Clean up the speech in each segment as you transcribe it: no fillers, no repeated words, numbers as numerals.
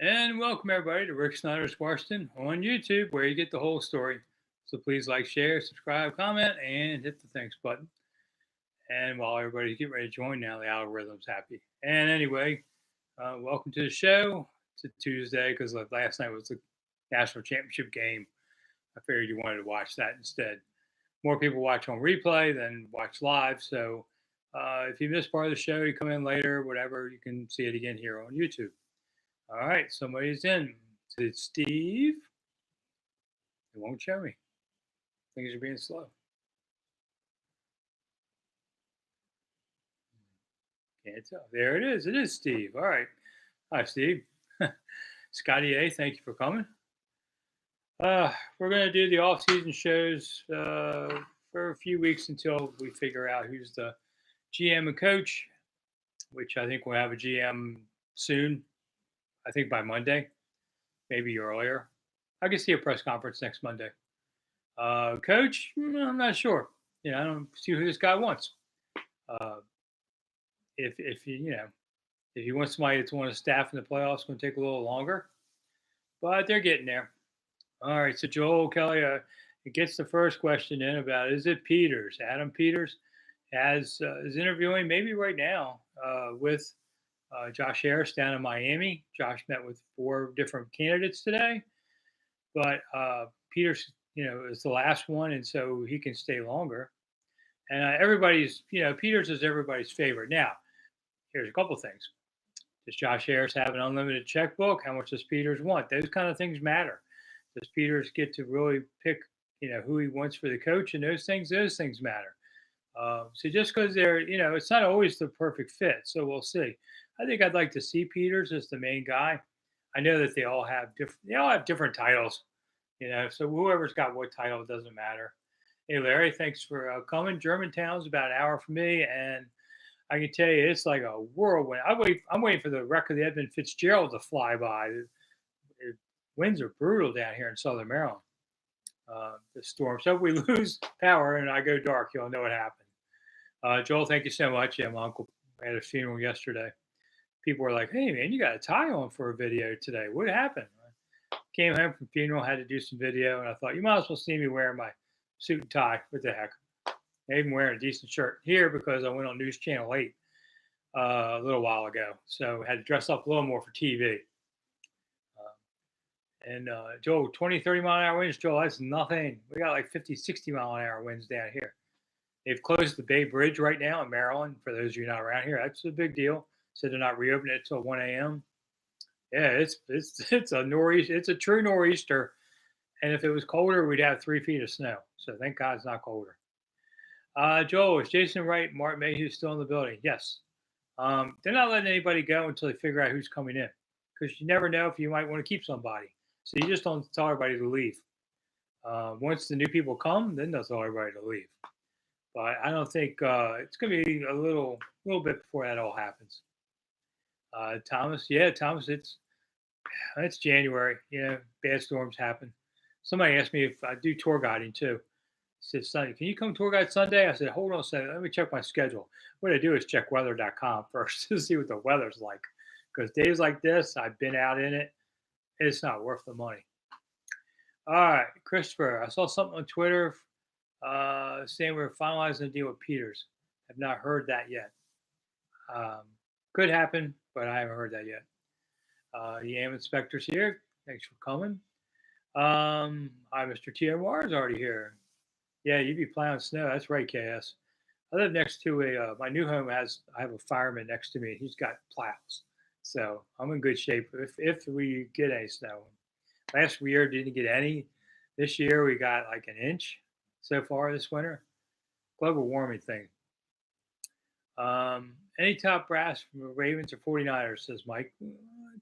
And welcome everybody to Rick Snider's Washington on YouTube, where you get the whole story. So please like, share, subscribe, comment, and hit the thanks button. And while everybody's getting ready to join now, the algorithm's happy. And anyway, welcome to the show. It's a Tuesday because last night was the national championship game. I figured you wanted to watch that instead. More people watch on replay than watch live. So if you missed part of the show, you come in later, whatever, you can see it again here on YouTube. All right, somebody's in. Is it Steve? It won't show me. Things are being slow. Can't tell. There it is. It is Steve. All right. Hi, Steve. Scotty A, thank you for coming. We're going to do the off-season shows for a few weeks until we figure out who's the GM and coach, which I think we'll have a GM soon. I think by Monday, maybe earlier. I can see a press conference next Monday. Coach, I'm not sure. I don't see who this guy wants. Uh, if if you want somebody that's want to staff in the playoffs, it's going to take a little longer, but they're getting there. All right, so Joel Kelly gets the first question in about is it Peters? Adam Peters is interviewing maybe right now with Josh Harris down in Miami. Josh met with 4 different candidates today, but Peters, is the last one, and so he can stay longer. And Peters is everybody's favorite. Now, here's a couple things. Does Josh Harris have an unlimited checkbook? How much does Peters want? Those kind of things matter. Does Peters get to really pick, who he wants for the coach, and those things matter. So just because it's not always the perfect fit. So we'll see. I think I'd like to see Peters as the main guy. I know that they all have different titles, so whoever's got what title, it doesn't matter. Hey, Larry, thanks for coming. Germantown's about an hour from me, and I can tell you it's like a whirlwind. I'm waiting for the wreck of the Edmund Fitzgerald to fly by. Winds are brutal down here in Southern Maryland. The storm. So if we lose power and I go dark, you'll know what happened. Joel, thank you so much. Yeah, my uncle had a funeral yesterday. People were like, "Hey, man, you got a tie on for a video today. What happened?" Came home from funeral, had to do some video, and I thought you might as well see me wearing my suit and tie. What the heck? I'm even wearing a decent shirt here because I went on News Channel 8 a little while ago, so I had to dress up a little more for TV. And Joel, 20, 30 mile an hour winds, Joel, that's nothing. We got like 50, 60 mile an hour winds down here. They've closed the Bay Bridge right now in Maryland. For those of you not around here, that's a big deal. So they're not reopening it until 1 a.m. Yeah, it's a nor'easter. It's a true nor'easter. And if it was colder, we'd have 3 feet of snow. So thank God it's not colder. Joel, is Jason Wright, Mark Mayhew still in the building? Yes. They're not letting anybody go until they figure out who's coming in, because you never know if you might want to keep somebody. So you just don't tell everybody to leave. Once the new people come, then they'll tell everybody to leave. But I don't think it's going to be a little bit before that all happens. Thomas, it's January. Bad storms happen. Somebody asked me if I do tour guiding too. Said, Sunday, can you come tour guide Sunday? I said, hold on a second. Let me check my schedule. What I do is check weather.com first to see what the weather's like. Because days like this, I've been out in it. It's not worth the money. All right, Christopher, I saw something on Twitter saying we're finalizing a deal with Peters. I've not heard that yet. Could happen, but I haven't heard that yet. The AM inspector's here. Thanks for coming. Hi, Mr. TMR is already here. Yeah, you'd be plowing snow. That's right, KS. I live next to my new home I have a fireman next to me. He's got plows. So I'm in good shape if we get any snow. Last year didn't get any. This year we got like an inch so far this winter. Global warming thing. Any top brass from the Ravens or 49ers, says Mike.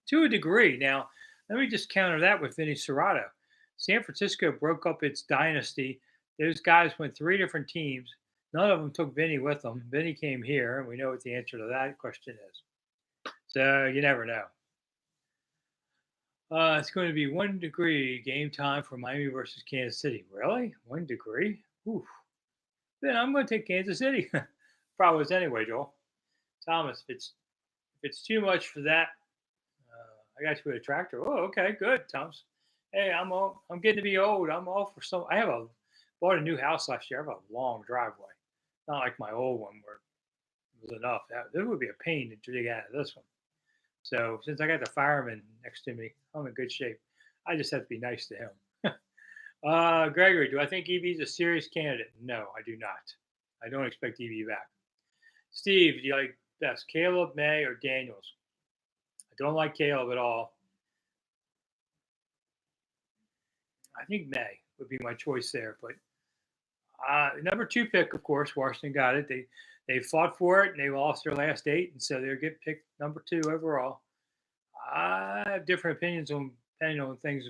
To a degree. Now, let me just counter that with Vinny Serrato. San Francisco broke up its dynasty. Those guys went 3 different teams. None of them took Vinny with them. Vinny came here, and we know what the answer to that question is. So you never know. It's going to be 1 degree game time for Miami versus Kansas City. Really? 1 degree? Oof. Then I'm going to take Kansas City. Probably is anyway, Joel. Thomas, if it's too much for that, I got you with a tractor. Oh, okay, good, Thomas. Hey, I'm getting to be old. I'm all for some. Bought a new house last year. I have a long driveway, not like my old one where it was enough. There would be a pain to dig out of this one. So since I got the fireman next to me, I'm in good shape. I just have to be nice to him. Gregory, do I think EB is a serious candidate? No, I do not. I don't expect EB back. Steve, do you like best Caleb, May, or Daniels? I don't like Caleb at all. I think May would be my choice there. But number 2 pick, of course, Washington got it. They fought for it and they lost their last 8, and so they're getting picked number 2 overall. I have different opinions on depending on things.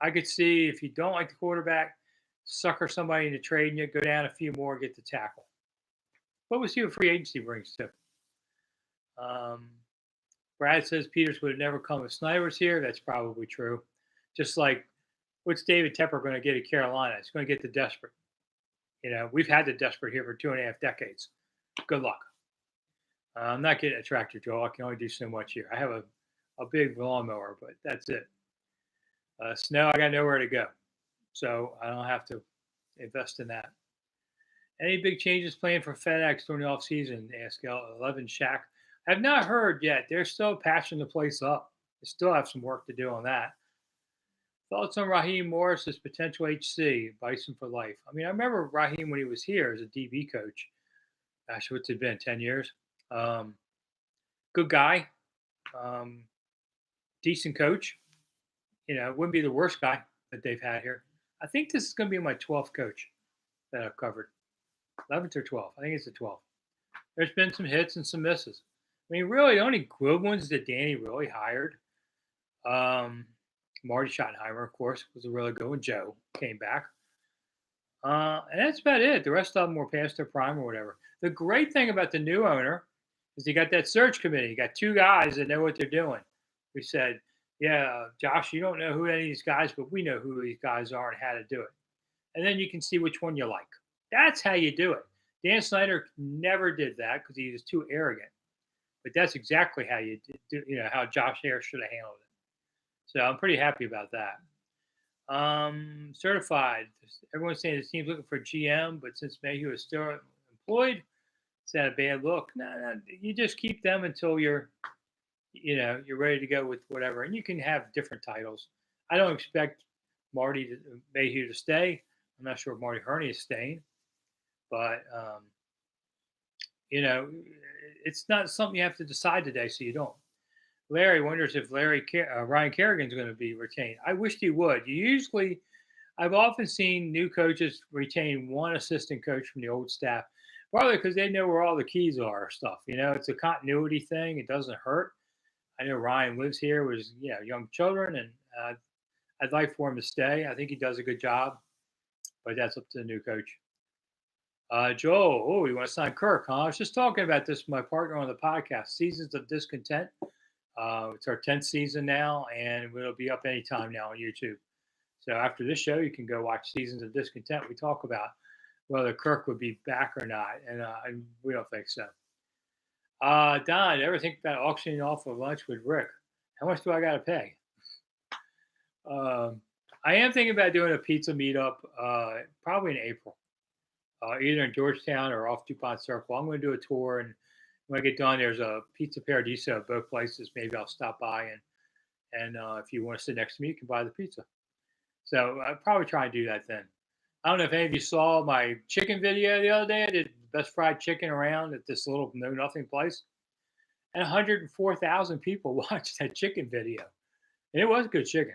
I could see if you don't like the quarterback, sucker somebody into trading you, go down a few more, get the tackle. What was your free agency brings to? Brad says Peters would have never come if Snider was here. That's probably true. Just like, what's David Tepper going to get at Carolina? He's going to get the desperate. We've had the desperate here for 2.5 decades. Good luck. I'm not getting a tractor, Joe. I can only do so much here. I have a big lawnmower, but that's it. Snow, I got nowhere to go. So I don't have to invest in that. Any big changes planned for FedEx during the offseason? Ask 11 Shack. I have not heard yet. They're still patching the place up. They still have some work to do on that. Thoughts on Raheem Morris's potential HC, Bison for life? I mean, I remember Raheem when he was here as a DB coach. Gosh, what's it been, 10 years? Good guy. Decent coach. Wouldn't be the worst guy that they've had here. I think this is going to be my 12th coach that I've covered. 11th or 12th. I think it's the 12th. There's been some hits and some misses. I mean, really, the only good ones that Danny really hired, Marty Schottenheimer, of course, was a really good one. Joe came back. And that's about it. The rest of them were past their prime or whatever. The great thing about the new owner is he got that search committee. You got 2 guys that know what they're doing. We said, yeah, Josh, you don't know who any of these guys, but we know who these guys are and how to do it. And then you can see which one you like. That's how you do it. Dan Snider never did that because he was too arrogant. But that's exactly how you do, how Josh Harris should have handled it. So I'm pretty happy about that. Certified. Everyone's saying the team's looking for a GM, but since Mayhew is still employed, it's not a bad look. No, you just keep them until you're ready to go with whatever. And you can have different titles. I don't expect Mayhew to stay. I'm not sure if Marty Herney is staying, but it's not something you have to decide today, so you don't. Larry wonders if Ryan Kerrigan's going to be retained. I wish he would. I've often seen new coaches retain one assistant coach from the old staff, partly because they know where all the keys are or stuff. It's a continuity thing. It doesn't hurt. I know Ryan lives here with young children, and I'd like for him to stay. I think he does a good job, but that's up to the new coach. Joe, you want to sign Kirk, huh? I was just talking about this with my partner on the podcast, Seasons of Discontent. It's our 10th season now, and it'll be up anytime now on YouTube. So after this show, you can go watch Seasons of Discontent. We talk about whether Kirk would be back or not, and we don't think so. Don, ever think about auctioning off a lunch with Rick? How much do I got to pay? I am thinking about doing a pizza meetup probably in April, either in Georgetown or off DuPont Circle. I'm going to do a tour, and when I get done, there's a Pizza Paradiso at both places. Maybe I'll stop by, and if you want to sit next to me, you can buy the pizza. So I'll probably try and do that then. I don't know if any of you saw my chicken video the other day. I did the best fried chicken around at this little know-nothing place. And 104,000 people watched that chicken video. And it was good chicken.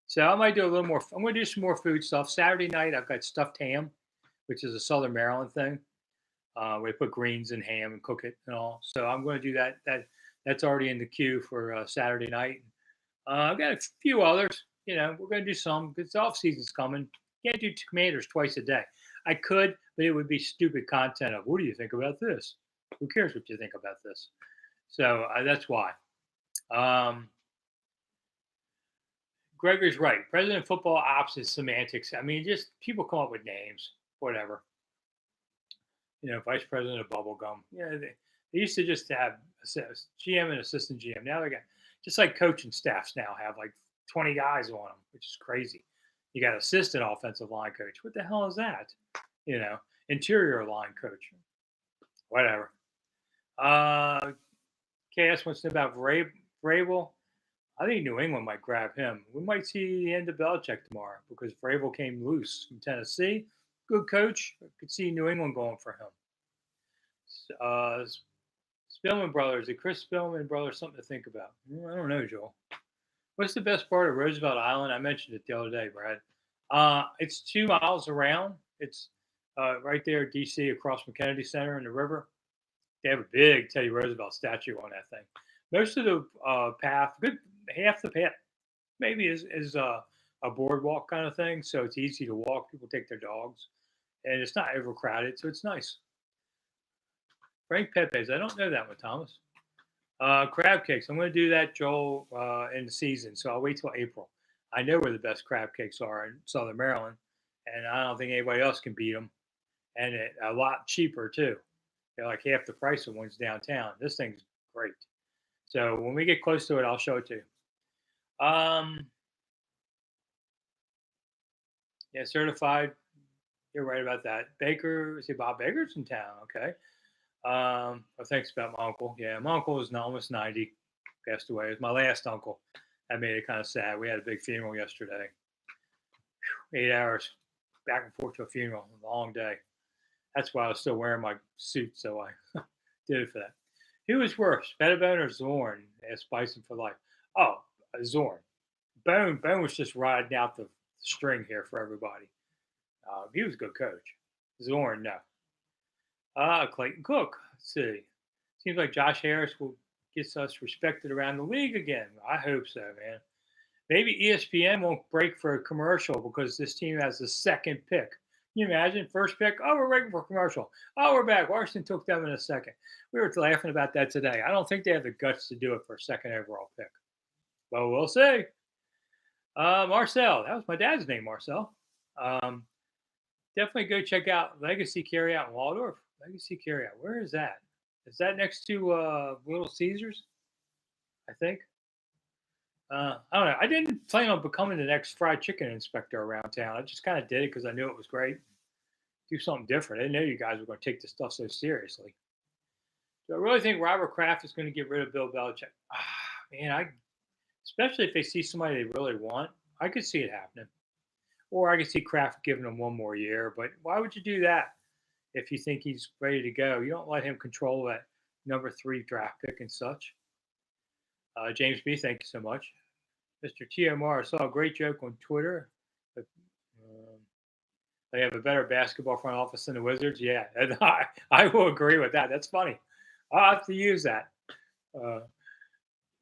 So I might do a little more. I'm going to do some more food stuff. Saturday night, I've got stuffed ham, which is a Southern Maryland thing. We put greens in ham and cook it and all. So I'm going to do that. That's already in the queue for Saturday night. I've got a few others. We're going to do some because the off season's coming. Can't do Commanders twice a day. I could, but it would be stupid content of, what do you think about this? Who cares what you think about this? So that's why. Gregory's right. President Football Ops is semantics. I mean, just people come up with names, whatever. Vice President of Bubblegum. They used to just have GM and assistant GM. Now they got just like coaching staffs now have like 20 guys on them, which is crazy. You got assistant offensive line coach. What the hell is that? You know, interior line coach. Whatever. KS wants to know about Vrabel. I think New England might grab him. We might see the end of Belichick tomorrow because Vrabel came loose from Tennessee. Good coach. I could see New England going for him. Spillman brothers, the Chris Spillman brothers, something to think about. I don't know, Joel. What's the best part of Roosevelt Island? I mentioned it the other day, Brad. It's 2 miles around. It's right there, D.C., across from Kennedy Center in the river. They have a big Teddy Roosevelt statue on that thing. Most of the path, good half the path, maybe is a boardwalk kind of thing, so it's easy to walk. People take their dogs, and it's not overcrowded, so it's nice. Frank Pepe's, I don't know that one, Thomas. Crab cakes, I'm going to do that, Joel, in the season, so I'll wait till April. I know where the best crab cakes are in Southern Maryland, and I don't think anybody else can beat them, and a lot cheaper too. They're like half the price of ones downtown. This thing's great. So when we get close to it, I'll show it to you. Yeah, certified. You're right about that. Baker, see, Bob Baker's in town. Okay. Well, thanks about my uncle. Yeah, my uncle was almost 90, passed away. It was my last uncle. That made it kind of sad. We had a big funeral yesterday. 8 hours back and forth to a funeral. A long day. That's why I was still wearing my suit, so I did it for that. Who was worse, Pettibone or Zorn? Asked Bison for life. Oh, Zorn. Bone was just riding out the string here for everybody. He was a good coach. Zorn, no. Clayton Cook. Let's see. Seems like Josh Harris will get us respected around the league again. I hope so, man. Maybe ESPN won't break for a commercial because this team has the second pick. Can you imagine? First pick, oh, we're waiting for a commercial. Oh, we're back. Washington took them in a second. We were laughing about that today. I don't think they have the guts to do it for a second overall pick. Well, we'll see. Marcel, that was my dad's name, Marcel. Definitely go check out Legacy Carryout in Waldorf. Legacy Carryout. Where is that? Is that next to Little Caesars? I think. I don't know. I didn't plan on becoming the next fried chicken inspector around town. I just kind of did it because I knew it was great. Do something different. I didn't know you guys were going to take this stuff so seriously. Do I really think Robert Kraft is going to get rid of Bill Belichick? Man, especially if they see somebody they really want, I could see it happening. Or I could see Kraft giving him one more year. But why would you do that if you think he's ready to go? You don't let him control that number 3 draft pick and such. James B., thank you so much. Mr. TMR, I saw a great joke on Twitter. But, they have a better basketball front office than the Wizards. Yeah, and I will agree with that. That's funny. I'll have to use that.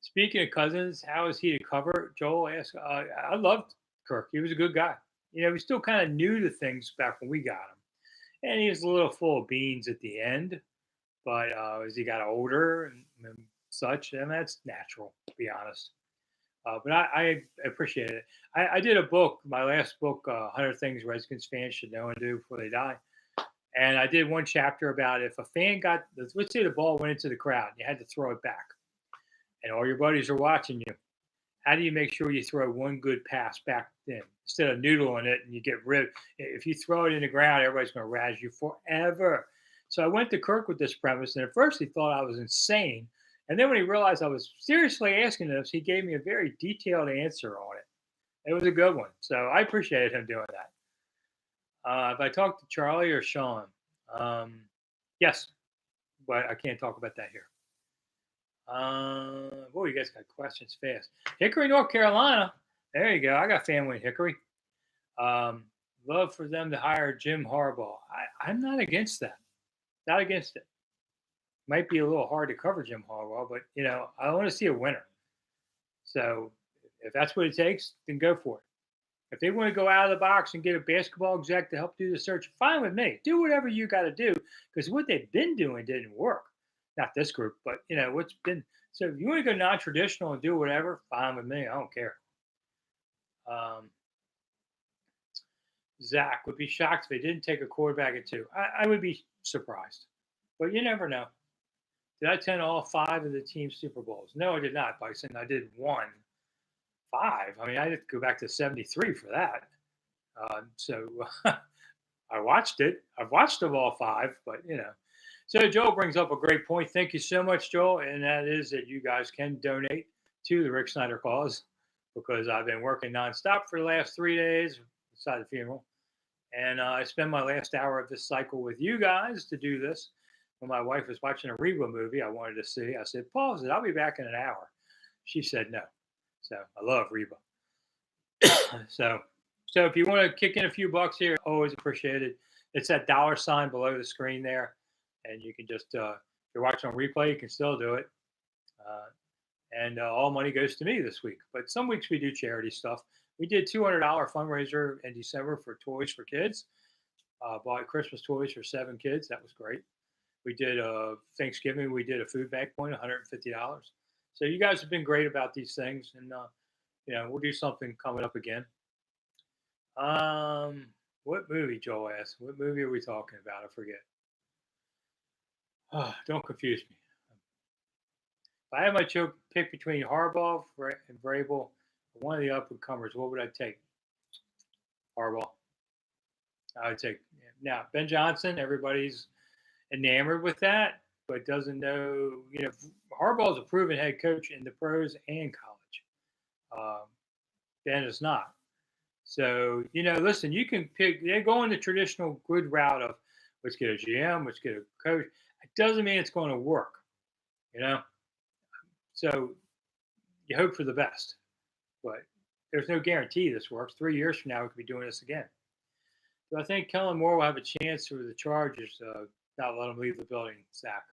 Speaking of Cousins, how is he to cover? Joel asked. I loved Kirk. He was a good guy. You know, he's still kind of new to things back when we got him. And he was a little full of beans at the end. But as he got older and such, and that's natural, to be honest. But I appreciate it. I did a book, my last book, 100 Things Redskins Fans Should Know and Do Before They Die. And I did one chapter about if a fan got, let's say the ball went into the crowd, and you had to throw it back, and all your buddies are watching you. How do you make sure you throw one good pass back in instead of noodling it and you get rid? If you throw it in the ground, everybody's going to razz you forever. So I went to Kirk with this premise, and at first he thought I was insane. And then when he realized I was seriously asking this, he gave me a very detailed answer on it. It was a good one. So I appreciated him doing that. If I talked to Charlie or Sean, yes, but I can't talk about that here. You guys got questions fast. Hickory, North Carolina. There you go. I got family in Hickory. Love for them to hire Jim Harbaugh. I'm not against that. Not against it. Might be a little hard to cover Jim Harbaugh, but you know, I want to see a winner. So if that's what it takes, then go for it. If they want to go out of the box and get a basketball exec to help do the search, fine with me. Do whatever you got to do, because what they've been doing didn't work. Not this group, but you know what's been. So if you want to go non-traditional and do whatever, fine with me. I don't care. Zach would be shocked if they didn't take a quarterback at 2. I would be surprised, but you never know. Did I attend all 5 of the team Super Bowls? No, I did not, Bison. I did one. 5. I mean, I had to go back to '73 for that. So I watched it. I've watched them all 5, but you know. So Joel brings up a great point. Thank you so much, Joel. And that is that you guys can donate to the Rick Snider cause because I've been working nonstop for the last 3 days beside the funeral. And I spend my last hour of this cycle with you guys to do this. When my wife was watching a Reba movie I wanted to see, I said, pause it. I'll be back in an hour. She said no. So I love Reba. so so if you want to kick in a few bucks here, always appreciate it. It's that $ below the screen there. And you can just, if you're watching on replay, you can still do it. Uh, and all money goes to me this week. But some weeks we do charity stuff. We did $200 fundraiser in December for toys for kids. Bought Christmas toys for 7 kids. That was great. We did Thanksgiving. We did a food bank point, $150. So you guys have been great about these things, and we'll do something coming up again. What movie, Joel asked? What movie are we talking about? I forget. Don't confuse me. If I had my pick between Harbaugh and Vrabel, one of the up and comers, what would I take? Harbaugh. I would take now Ben Johnson. Everybody's enamored with that, but doesn't know. Harbaugh's a proven head coach in the pros and college. Ben is not. So listen, you can pick. They go in the traditional good route of let's get a GM, let's get a coach. It doesn't mean it's going to work. So you hope for the best, but there's no guarantee this works. 3 years from now, we could be doing this again. Do I think Kellen Moore will have a chance for the Chargers? Not let him leave the building, Zach.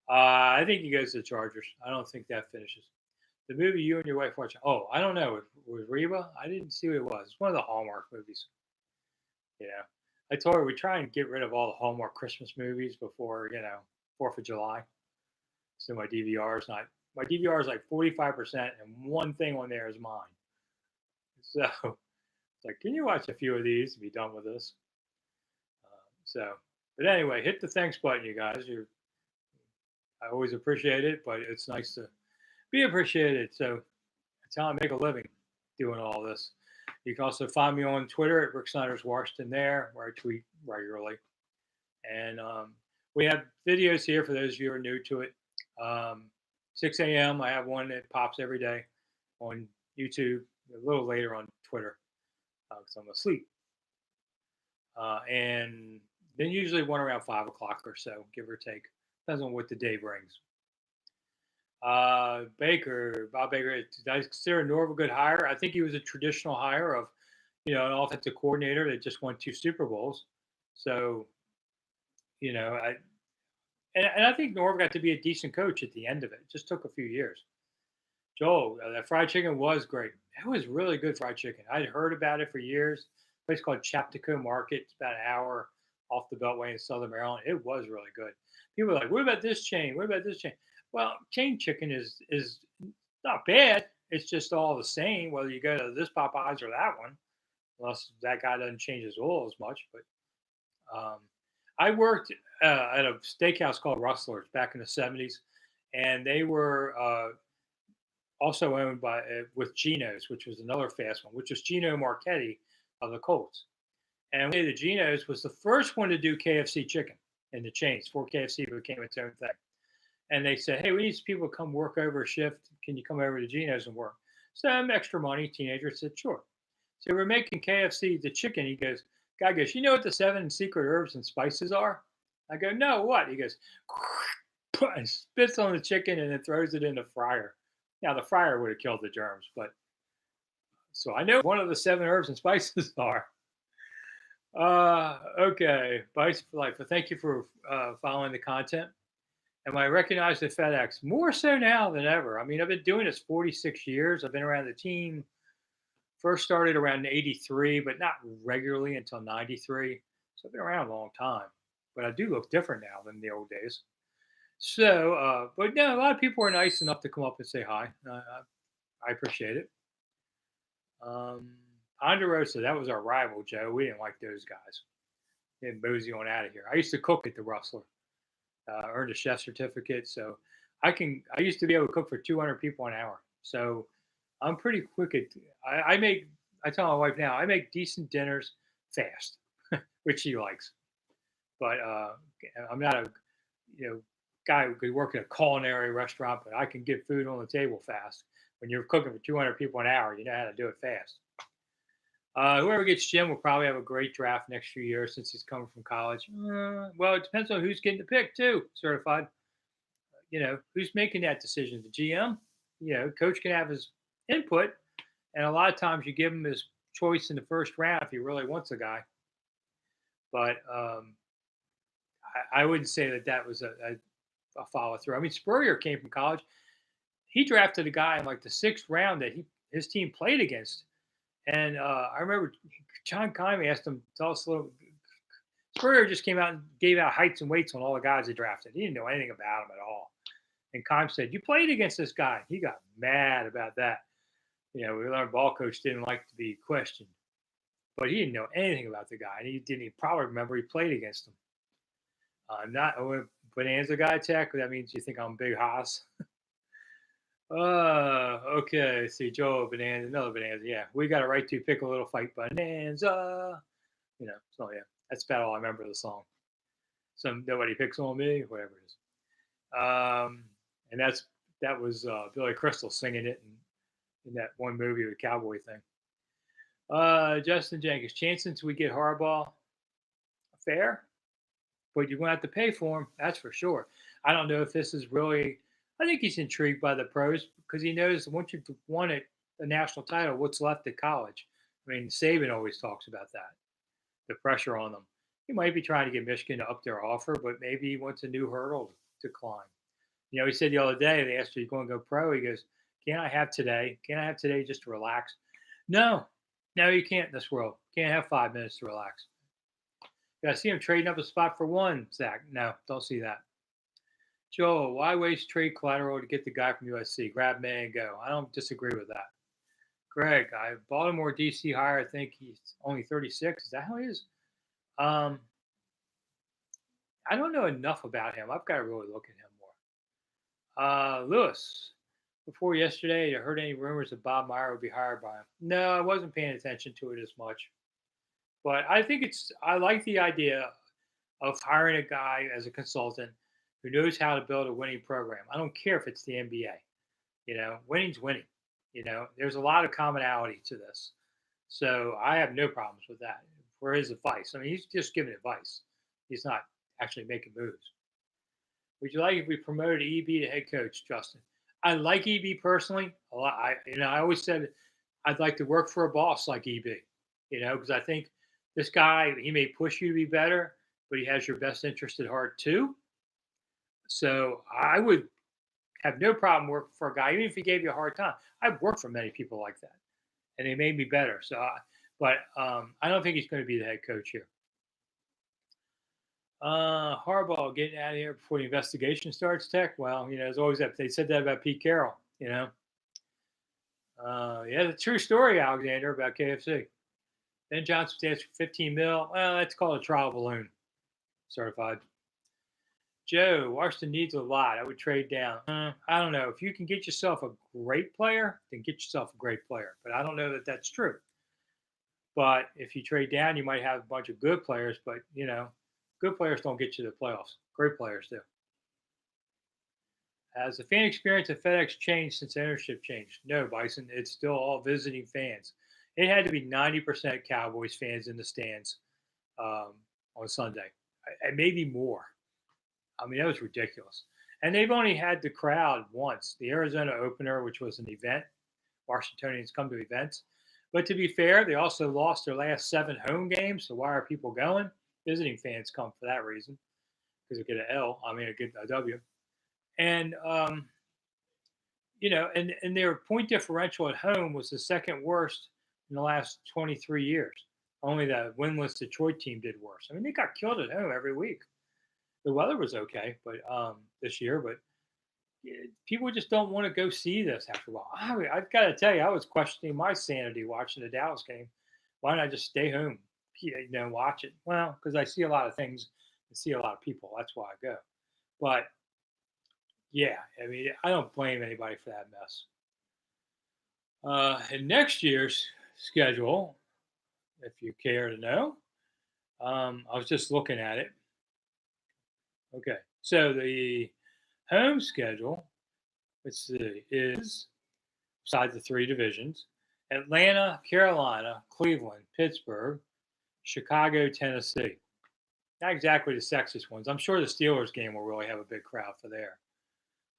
I think he goes to the Chargers. I don't think that finishes. The movie you and your wife watch. Oh, I don't know. With Reba, I didn't see what it was. It's one of the Hallmark movies. I told her we try and get rid of all the Hallmark Christmas movies before 4th of July. So my DVR is not. My DVR is like 45%, and one thing on there is mine. So it's like, can you watch a few of these and be done with this? But anyway, hit the thanks button, you guys. I always appreciate it, but it's nice to be appreciated. So that's how I make a living doing all this. You can also find me on Twitter at Rick Snider's Washington there, where I tweet regularly. And we have videos here for those of you who are new to it. 6 a.m. I have one that pops every day on YouTube, a little later on Twitter because I'm asleep. And then usually one around 5 o'clock or so, give or take. Depends on what the day brings. Bob Baker, did I consider Norv a good hire? I think he was a traditional hire of, an offensive coordinator that just won 2 Super Bowls. So, and I think Norv got to be a decent coach at the end of it. It just took a few years. Joel, that fried chicken was great. That was really good fried chicken. I'd heard about it for years. A place called Chaptico Market. It's about an hour off the Beltway in Southern Maryland. It was really good. People are like, what about this chain? What about this chain? Well, chain chicken is not bad. It's just all the same, whether you go to this Popeyes or that one, unless that guy doesn't change his oil as much. But I worked at a steakhouse called Rustler's back in the 70s, and they were also owned by with Geno's, which was another fast one, which was Gino Marchetti of the Colts. And the Geno's was the first one to do KFC chicken in the chains before KFC became its own thing. And they said, hey, we need people to come work over a shift. Can you come over to Geno's and work? Some extra money. Teenager said, sure. So we're making KFC, the chicken. Guy goes, you know what the 7 secret herbs and spices are? I go, no, what? He goes, and spits on the chicken and then throws it in the fryer. Now, the fryer would have killed the germs, but so I know one of the 7 herbs and spices are. Okay, Bites for Life. But thank you for following the content. Am I recognized at FedEx? More so now than ever. I mean, I've been doing this 46 years. I've been around the team. First started around 83, but not regularly until 93. So I've been around a long time. But I do look different now than the old days. So, but no, a lot of people are nice enough to come up and say hi. I appreciate it. Ponderosa, that was our rival, Joe. We didn't like those guys. They mosey on out of here. I used to cook at the Rustler. Earned a chef certificate. So I used to be able to cook for 200 people an hour. So I'm pretty quick at, I tell my wife now, I make decent dinners fast, which she likes. But I'm not a, you know, guy who could work in a culinary restaurant, but I can get food on the table fast. When you're cooking for 200 people an hour, you know how to do it fast. Whoever gets Jim will probably have a great draft next few years since he's coming from college. Well, it depends on who's getting the pick too. Certified, who's making that decision? The GM. Coach can have his input, and a lot of times you give him his choice in the first round if he really wants a guy. But I wouldn't say that was a follow through. I mean, Spurrier came from college. He drafted a guy in like the sixth round that his team played against. And I remember John Kime asked him, tell us a little. Spurrier just came out and gave out heights and weights on all the guys he drafted. He didn't know anything about him at all. And Kime said, "You played against this guy." He got mad about that. We learned ball coach didn't like to be questioned, but he didn't know anything about the guy, and he didn't even probably remember he played against him. I'm not a Bonanza guy, Tech. That means you think I'm Big Haas. Okay. See, Joe Bonanza, another Bonanza. Yeah, we got a right to pick a little fight, Bonanza. So yeah, that's about all I remember of the song. Nobody picks on me, whatever it is. And that was Billy Crystal singing it in that one movie with cowboy thing. Justin Jenkins, chances we get Harbaugh fair, but you're going to have to pay for him. That's for sure. I don't know if this is really. I think he's intrigued by the pros because he knows once you've won a national title, what's left at college. I mean, Saban always talks about that, the pressure on them. He might be trying to get Michigan to up their offer, but maybe he wants a new hurdle to climb. He said the other day, they asked him, "You going to go pro?" He goes, "Can I have today? Can I have today just to relax?" No, you can't in this world. Can't have 5 minutes to relax. I see him trading up a spot for one, Zach. No, don't see that. Joe, why waste trade collateral to get the guy from USC? Grab man and go. I don't disagree with that. Greg, Baltimore DC hire. I think he's only 36. Is that how he is? I don't know enough about him. I've got to really look at him more. Lewis, before yesterday, I heard any rumors that Bob Meyer would be hired by him. No, I wasn't paying attention to it as much. But I like the idea of hiring a guy as a consultant who knows how to build a winning program. I don't care if it's the NBA. Winning's winning. There's a lot of commonality to this. So I have no problems with that for his advice. I mean, he's just giving advice. He's not actually making moves. Would you like if we promoted EB to head coach, Justin? I like EB personally a lot. I always said I'd like to work for a boss like EB, because I think this guy, he may push you to be better, but he has your best interest at heart too. So I would have no problem working for a guy, even if he gave you a hard time. I've worked for many people like that, and they made me better. So, but I don't think he's going to be the head coach here. Harbaugh getting out of here before the investigation starts, Tech. Well, there's always that. They said that about Pete Carroll, yeah, the true story, Alexander, about KFC. Ben Johnson stands for 15 mil. Well, that's called a trial balloon. Certified. Joe, Washington needs a lot. I would trade down. I don't know. If you can get yourself a great player, then get yourself a great player. But I don't know that that's true. But if you trade down, you might have a bunch of good players. But, good players don't get you to the playoffs. Great players do. Has the fan experience at FedEx changed since ownership changed? No, Bison. It's still all visiting fans. It had to be 90% Cowboys fans in the stands on Sunday, and maybe more. I mean, that was ridiculous. And they've only had the crowd once, the Arizona opener, which was an event. Washingtonians come to events. But to be fair, they also lost their last 7 home games. So why are people going? Visiting fans come for that reason because they get a W. And, and their point differential at home was the second worst in the last 23 years. Only the winless Detroit team did worse. I mean, they got killed at home every week. The weather was okay, but this year, but people just don't want to go see this after a while. I've got to tell you, I was questioning my sanity watching the Dallas game. Why don't I just stay home, watch it? Well, because I see a lot of things and see a lot of people. That's why I go. But yeah, I mean, I don't blame anybody for that mess. And next year's schedule, if you care to know, I was just looking at it. Okay, so the home schedule, let's see, is besides the three divisions: Atlanta, Carolina, Cleveland, Pittsburgh, Chicago, Tennessee. Not exactly the sexiest ones. I'm sure the Steelers game will really have a big crowd for there,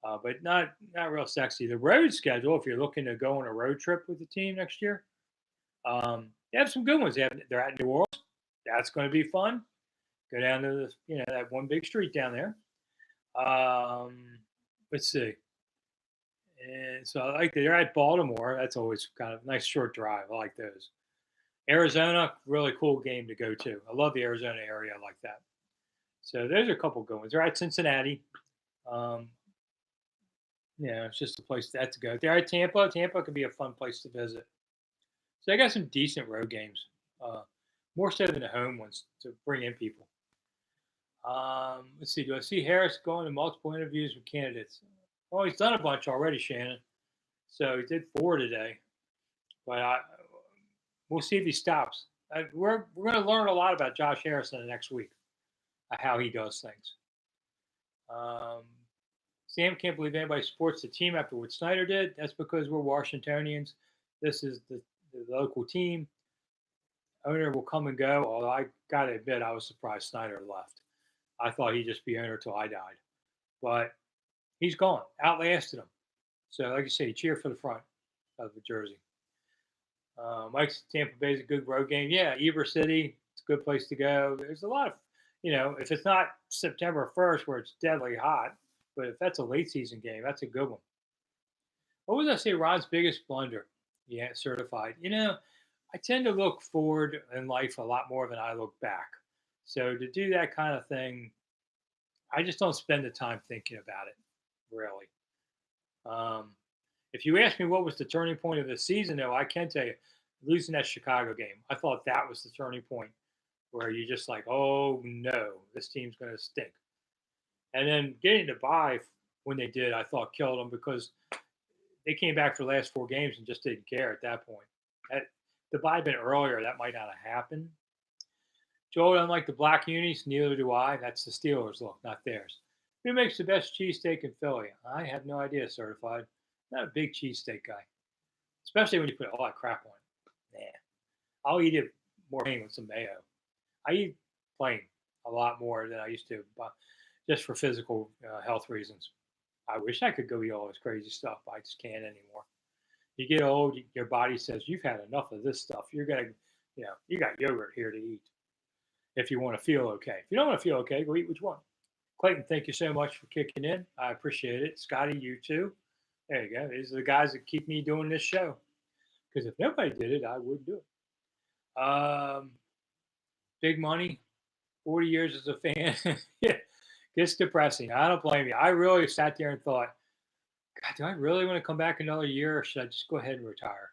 but not real sexy. The road schedule, if you're looking to go on a road trip with the team next year, they have some good ones. They're at New Orleans. That's going to be fun. Go down to that one big street down there. Um, let's see. And so I like that they're at Baltimore. That's always kind of a nice short drive. I like those. Arizona, really cool game to go to. I love the Arizona area like that. So there's a couple good ones. They're at Cincinnati. Um, it's just a place to go. They're at Tampa. Tampa could be a fun place to visit. So they got some decent road games, more so than the home ones to bring in people. Let's see. Do I see Harris going to multiple interviews with candidates? Well, he's done a bunch already, Shannon. So he did 4 today, but we'll see if he stops. We're going to learn a lot about Josh Harrison the next week, how he does things. Sam can't believe anybody supports the team after what Snider did. That's because we're Washingtonians. This is the local team. Owner will come and go. Although I got to admit, I was surprised Snider left. I thought he'd just be owner till I died. But he's gone, outlasted him. So, like you say, cheer for the front of the jersey. Mike's Tampa Bay is a good road game. Yeah, Ybor City, it's a good place to go. There's a lot of, if it's not September 1st where it's deadly hot, but if that's a late season game, that's a good one. What was I say? Ron's biggest blunder? Yeah, certified. I tend to look forward in life a lot more than I look back. So to do that kind of thing, I just don't spend the time thinking about it, really. Um, if you ask me what was the turning point of the season, though, I can tell you, losing that Chicago game, I thought that was the turning point where you're just like, oh no, this team's going to stink. And then getting to bye when they did, I thought killed them because they came back for the last 4 games and just didn't care at that point. Had the bye been earlier, that might not have happened. Joel, unlike the black unis, neither do I. That's the Steelers' look, not theirs. Who makes the best cheesesteak in Philly? I have no idea, certified. Not a big cheesesteak guy, especially when you put a lot of crap on it. Nah, I'll eat it more plain with some mayo. I eat plain a lot more than I used to, but just for physical health reasons. I wish I could go eat all this crazy stuff, but I just can't anymore. You get old, your body says you've had enough of this stuff. You're gonna, you got yogurt here to eat if you want to feel okay. If you don't want to feel okay, go eat what you want. Clayton, thank you so much for kicking in. I appreciate it. Scotty, you too. There you go. These are the guys that keep me doing this show. Because if nobody did it, I wouldn't do it. Big money, 40 years as a fan. Yeah, it's depressing. I don't blame you. I really sat there and thought, God, do I really want to come back another year or should I just go ahead and retire?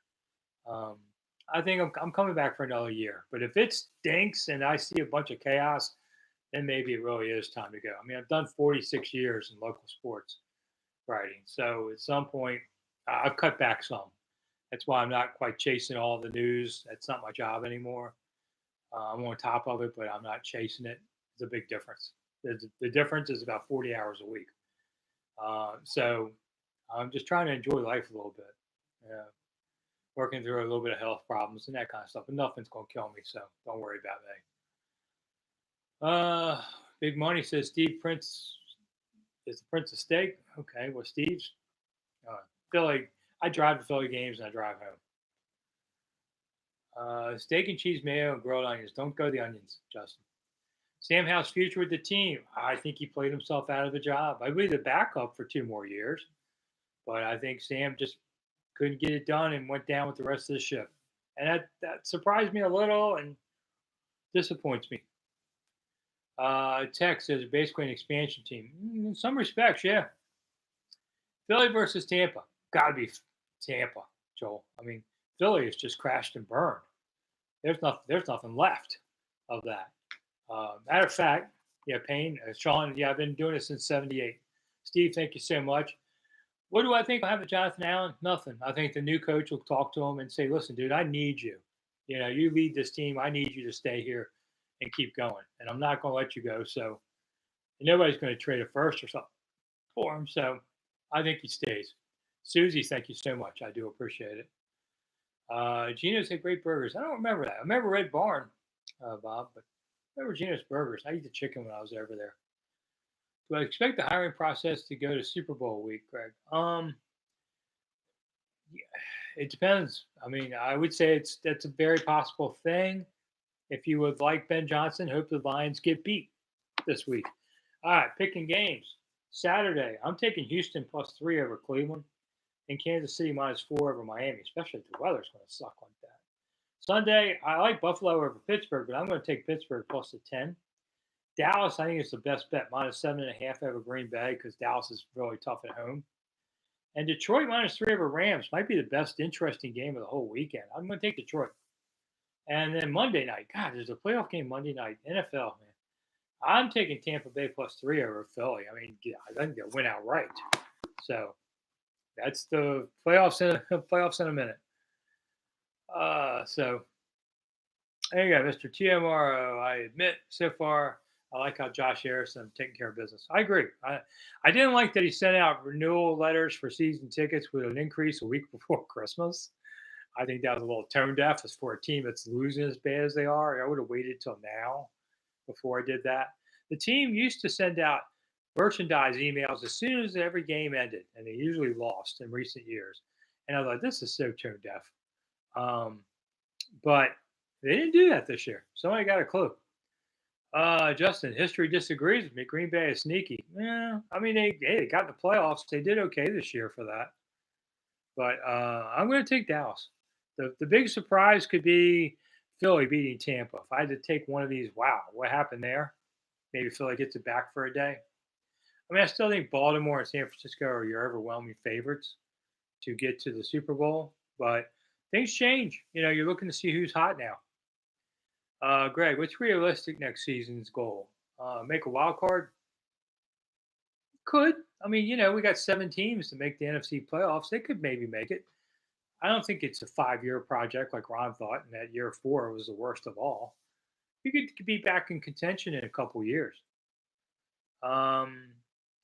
I think I'm coming back for another year. But if it stinks and I see a bunch of chaos, then maybe it really is time to go. I mean, I've done 46 years in local sports writing. So at some point, I've cut back some. That's why I'm not quite chasing all the news. That's not my job anymore. I'm on top of it, but I'm not chasing it. It's a big difference. The difference is about 40 hours a week. So I'm just trying to enjoy life a little bit. Working through a little bit of health problems and that kind of stuff. But nothing's going to kill me, so don't worry about me. Big Money says Steve Prince is the Prince of Steak. Okay, well, Steve's Philly. I drive to Philly games and I drive home. Steak and cheese, mayo, and grilled onions. Don't go the onions, Justin. Sam Howell's future with the team. I think he played himself out of the job. I believe the backup for 2 more years, but I think Sam just couldn't get it done and went down with the rest of the ship. And that surprised me a little and disappoints me. Tech says basically an expansion team. In some respects, yeah. Philly versus Tampa. Got to be Tampa, Joel. I mean, Philly has just crashed and burned. There's nothing left of that. Matter of fact, Yeah, Payne, Sean. Yeah, I've been doing it since '78. Steve, thank you so much. What do I think will happen to Jonathan Allen? Nothing. I think the new coach will talk to him and say, "Listen, dude, I need you. You know, you lead this team. I need you to stay here and keep going. And I'm not going to let you go. So nobody's going to trade a first or something for him. So I think he stays. Susie, thank you so much. I do appreciate it. Gino's had great burgers. I don't remember that. I remember Red Barn, Bob, but I remember Gino's Burgers. I eat the chicken when I was over there. Do I expect the hiring process to go to Super Bowl week, Greg? Yeah, it depends. I mean, I would say that's a very possible thing. If you would like Ben Johnson, hope the Lions get beat this week. All right, picking games. Saturday, I'm taking Houston +3 over Cleveland and Kansas City -4 over Miami, especially if the weather's going to suck like that. Sunday, I like Buffalo over Pittsburgh, but I'm going to take Pittsburgh +10. Dallas, I think it's the best bet, -7.5 over Green Bay because Dallas is really tough at home. And Detroit -3 over Rams might be the best interesting game of the whole weekend. I'm going to take Detroit. And then Monday night, God, there's a playoff game Monday night, NFL, man. I'm taking Tampa Bay +3 over Philly. I mean, yeah, I think they'll win outright. So that's the playoffs in a minute. So there you go, Mr. TMRO. I admit so far I like how Josh Harrison taking care of business. I agree. I didn't like that he sent out renewal letters for season tickets with an increase a week before Christmas. I think that was a little tone deaf as for a team that's losing as bad as they are. I would have waited till now before I did that. The team used to send out merchandise emails as soon as every game ended, and they usually lost in recent years. And I was like, this is so tone deaf. But they didn't do that this year. Somebody got a clue. Justin, history disagrees with me. Green Bay is sneaky. Yeah, I mean, they got the playoffs. They did okay this year for that. But I'm going to take Dallas. The big surprise could be Philly beating Tampa. If I had to take one of these, wow, what happened there? Maybe Philly gets it back for a day. I mean, I still think Baltimore and San Francisco are your overwhelming favorites to get to the Super Bowl, but things change. You know, you're looking to see who's hot now. Greg, what's realistic next season's goal? Make a wild card? Could. I mean, you know, we got 7 teams to make the NFC playoffs. They could maybe make it. I don't think it's a 5-year project like Ron thought, and that year 4 was the worst of all. You could be back in contention in a couple years. Um,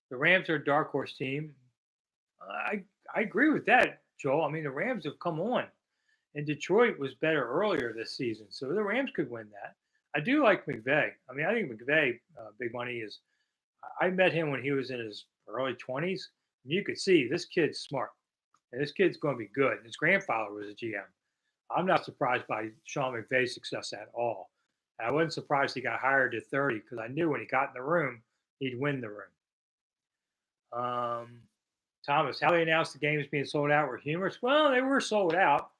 the Rams are a dark horse team. I agree with that, Joel. I mean, the Rams have come on, and Detroit was better earlier this season, so the Rams could win that. I do like McVay. I mean, I think McVay, big money is. I met him when he was in his early 20s. And you could see this kid's smart, and this kid's going to be good. His grandfather was a GM. I'm not surprised by Sean McVay's success at all. And I wasn't surprised he got hired at 30 because I knew when he got in the room, he'd win the room. Thomas, how they announced the games being sold out were humorous. Well, they were sold out,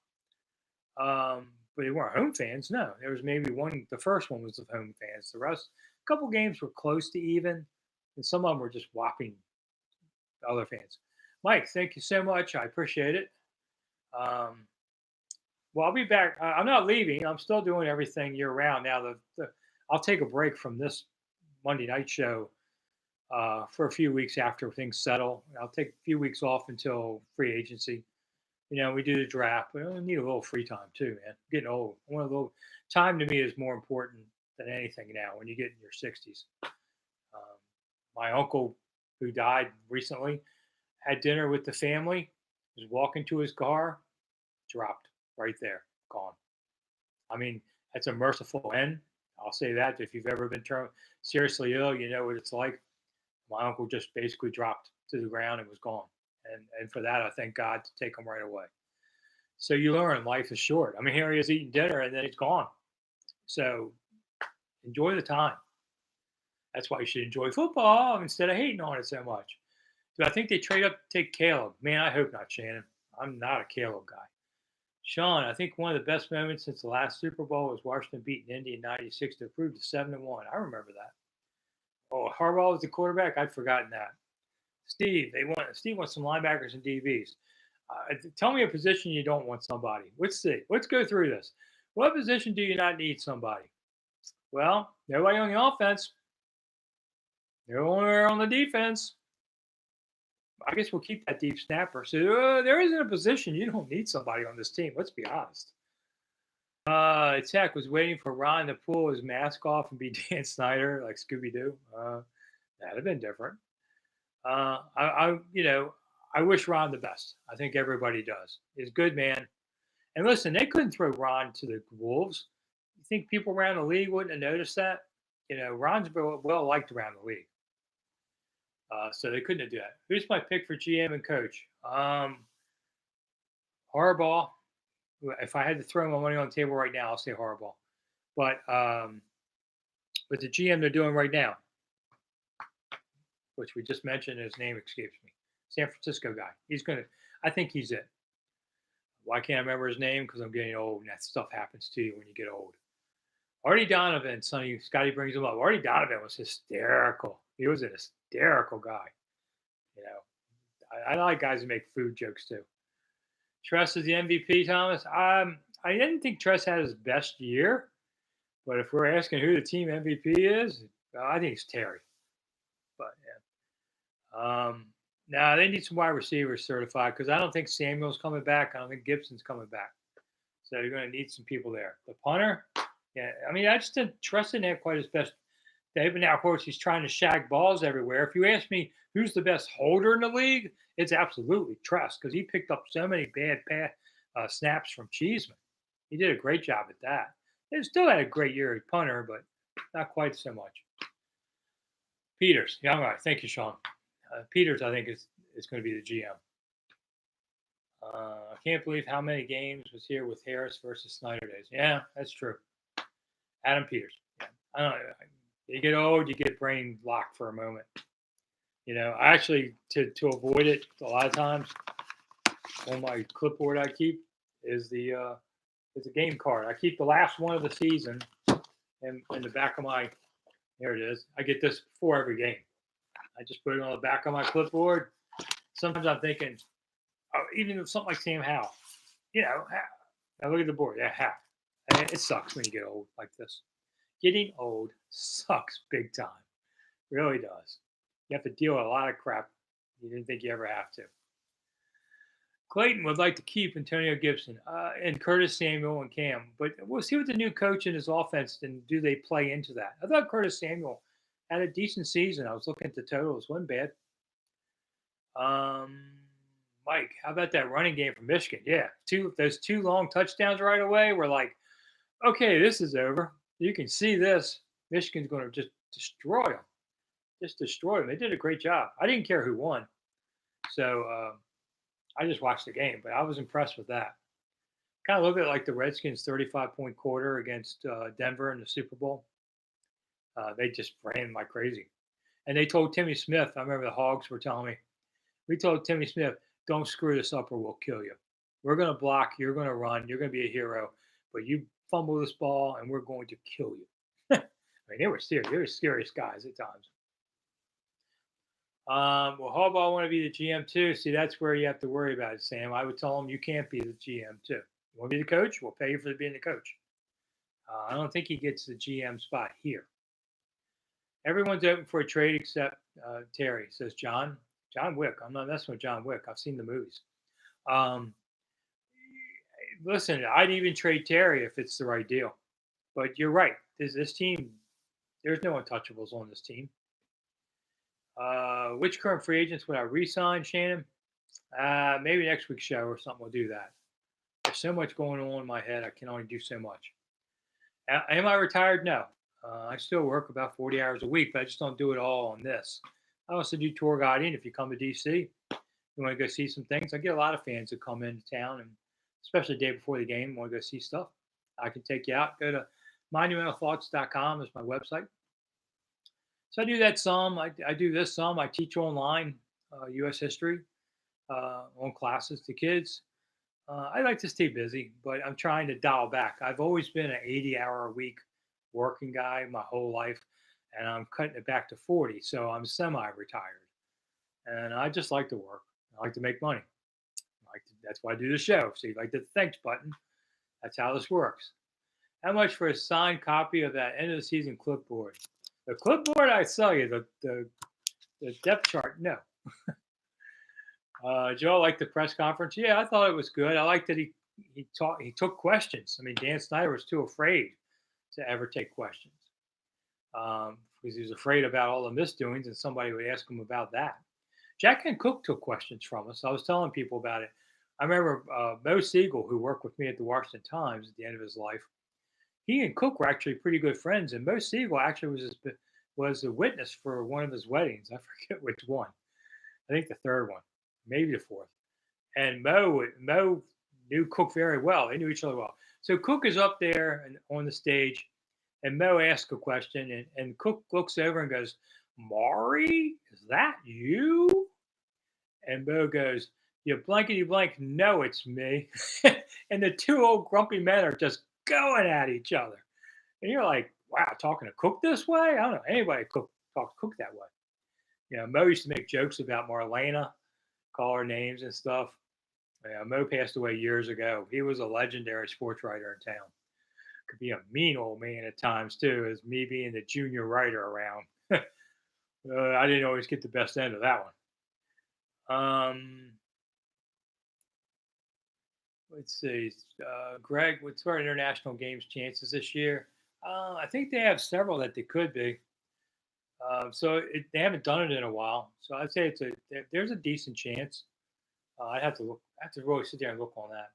but they weren't home fans. No, there was maybe one. The first one was of home fans. The rest, a couple games were close to even, and some of them were just whopping other fans. Mike, thank you so much. I appreciate it. Well, I'll be back. I'm not leaving. I'm still doing everything year round now. I'll take a break from this Monday night show for a few weeks after things settle. I'll take a few weeks off until free agency. You know, we do the draft. We need a little free time too, man. I'm getting old. I want a little time to me is more important than anything now when you get in your 60s. My uncle, who died recently, had dinner with the family, was walking to his car, dropped right there, gone. I mean, that's a merciful end. I'll say that. If you've ever been seriously ill, you know what it's like. My uncle just basically dropped to the ground and was gone. And for that, I thank God to take him right away. So you learn life is short. I mean, here he is eating dinner and then he's gone. So enjoy the time. That's why you should enjoy football instead of hating on it so much. Do I think they trade up to take Caleb? Man, I hope not, Shannon. I'm not a Caleb guy. Sean, I think one of the best moments since the last Super Bowl was Washington beating Indy in '96 to improve to 7-1. I remember that. Oh, Harbaugh was the quarterback. I'd forgotten that. Steve wants some linebackers and DBs. Tell me a position you don't want somebody. Let's see. Let's go through this. What position do you not need somebody? Well, nobody on the offense. They're on the defense. I guess we'll keep that deep snapper. So there isn't a position you don't need somebody on this team. Let's be honest. Tech was waiting for Ron to pull his mask off and be Dan Snyder like Scooby Doo. That'd have been different. I wish Ron the best. I think everybody does. He's a good man. And listen, they couldn't throw Ron to the Wolves. You think people around the league wouldn't have noticed that? Ron's well liked around the league. So they couldn't do that. Who's my pick for GM and coach? Harbaugh. If I had to throw my money on the table right now, I'll say Harbaugh. But with the GM they're doing right now, which we just mentioned, his name escapes me. San Francisco guy. I think he's it. Why can't I remember his name? Because I'm getting old, and that stuff happens to you when you get old. Artie Donovan, Scotty brings him up. Artie Donovan was hysterical. He was an hysterical guy. I like guys who make food jokes too. Tress is the MVP, Thomas. I didn't think Tress had his best year, but if we're asking who the team MVP is, I think it's Terry. But yeah. Now they need some wide receivers certified because I don't think Samuel's coming back. I don't think Gibson's coming back. So you're going to need some people there. The punter, yeah. I mean, I just didn't trust in that quite his best. David, now, of course, he's trying to shag balls everywhere. If you ask me who's the best holder in the league, it's absolutely Tress because he picked up so many bad snaps from Cheeseman. He did a great job at that. He still had a great year at punter, but not quite so much. Peters. Yeah, all right. Thank you, Sean. Peters, I think, is going to be the GM. I can't believe how many games was here with Harris versus Snider days. Yeah, that's true. Adam Peters. Yeah. I don't know. You get old, you get brain locked for a moment. I actually, to avoid it, a lot of times on my clipboard I keep is a game card. I keep the last one of the season in the back of my, there it is. I get this before every game. I just put it on the back of my clipboard. Sometimes I'm thinking, even something like Sam Howell, I look at the board. Yeah, Howell. And it sucks when you get old like this. Getting old sucks big time. Really does. You have to deal with a lot of crap you didn't think you ever have to. Clayton would like to keep Antonio Gibson and Curtis Samuel and Cam, but we'll see what the new coach in his offense and do they play into that. I thought Curtis Samuel had a decent season. I was looking at the totals. Wasn't bad. Mike, how about that running game from Michigan? Yeah, those two long touchdowns right away were like, okay, this is over. You can see this. Michigan's going to just destroy them. Just destroy them. They did a great job. I didn't care who won. So I just watched the game, but I was impressed with that. Kind of look at like the Redskins' 35-point quarter against Denver in the Super Bowl. They just ran like crazy. And they told Timmy Smith, I remember the Hogs were telling me, we told Timmy Smith, don't screw this up or we'll kill you. We're going to block. You're going to run. You're going to be a hero. But you fumble this ball and we're going to kill you. I mean, they were serious. They were serious guys at times. Well, Harbaugh want to be the GM too. See, that's where you have to worry about it, Sam. I would tell him you can't be the GM too. You want to be the coach? We'll pay you for being the coach. I don't think he gets the GM spot here. Everyone's open for a trade except Terry, says John. John Wick. I'm not messing with John Wick. I've seen the movies. Listen, I'd even trade Terry if it's the right deal. But you're right. This team, there's no untouchables on this team. Which current free agents would I re-sign, Shannon? Maybe next week's show or something will do that. There's so much going on in my head. I can only do so much. Am I retired? No. I still work about 40 hours a week, but I just don't do it all on this. I also do tour guiding. If you come to DC, you want to go see some things. I get a lot of fans that come into town, and especially the day before the game, want to go see stuff. I can take you out. Go to monumentalthoughts.com is my website. So I do that some. I do this some. I teach online U.S. history on classes to kids. I like to stay busy, but I'm trying to dial back. I've always been an 80-hour-a-week working guy my whole life, and I'm cutting it back to 40, so I'm semi-retired. And I just like to work. I like to make money. That's why I do the show. So you like the thanks button. That's how this works. How much for a signed copy of that end of the season clipboard? The clipboard, I tell you, the depth chart, no. Joe liked the press conference. Yeah, I thought it was good. I liked that he took questions. I mean, Dan Snyder was too afraid to ever take questions because he was afraid about all the misdoings, and somebody would ask him about that. Jack and Cook took questions from us. I was telling people about it. I remember Mo Siegel, who worked with me at the Washington Times at the end of his life. He and Cook were actually pretty good friends, and Mo Siegel actually was a witness for one of his weddings. I forget which one. I think the third one, maybe the fourth. And Mo knew Cook very well. They knew each other well. So Cook is up there and on the stage, and Mo asks a question, and Cook looks over and goes, "Maury, is that you?" And Mo goes, "You blankety blank, no, it's me." And the two old grumpy men are just going at each other. And you're like, wow, talking to Cook this way? I don't know anybody talk to Cook that way. Mo used to make jokes about Marlena, call her names and stuff. Mo passed away years ago. He was a legendary sports writer in town. Could be a mean old man at times too, as me being the junior writer around. I didn't always get the best end of that one. Let's see. Greg, what's our international games chances this year? I think they have several that they could be. They haven't done it in a while, so I'd say there's a decent chance. I'd have to look. I have to really sit there and look on that.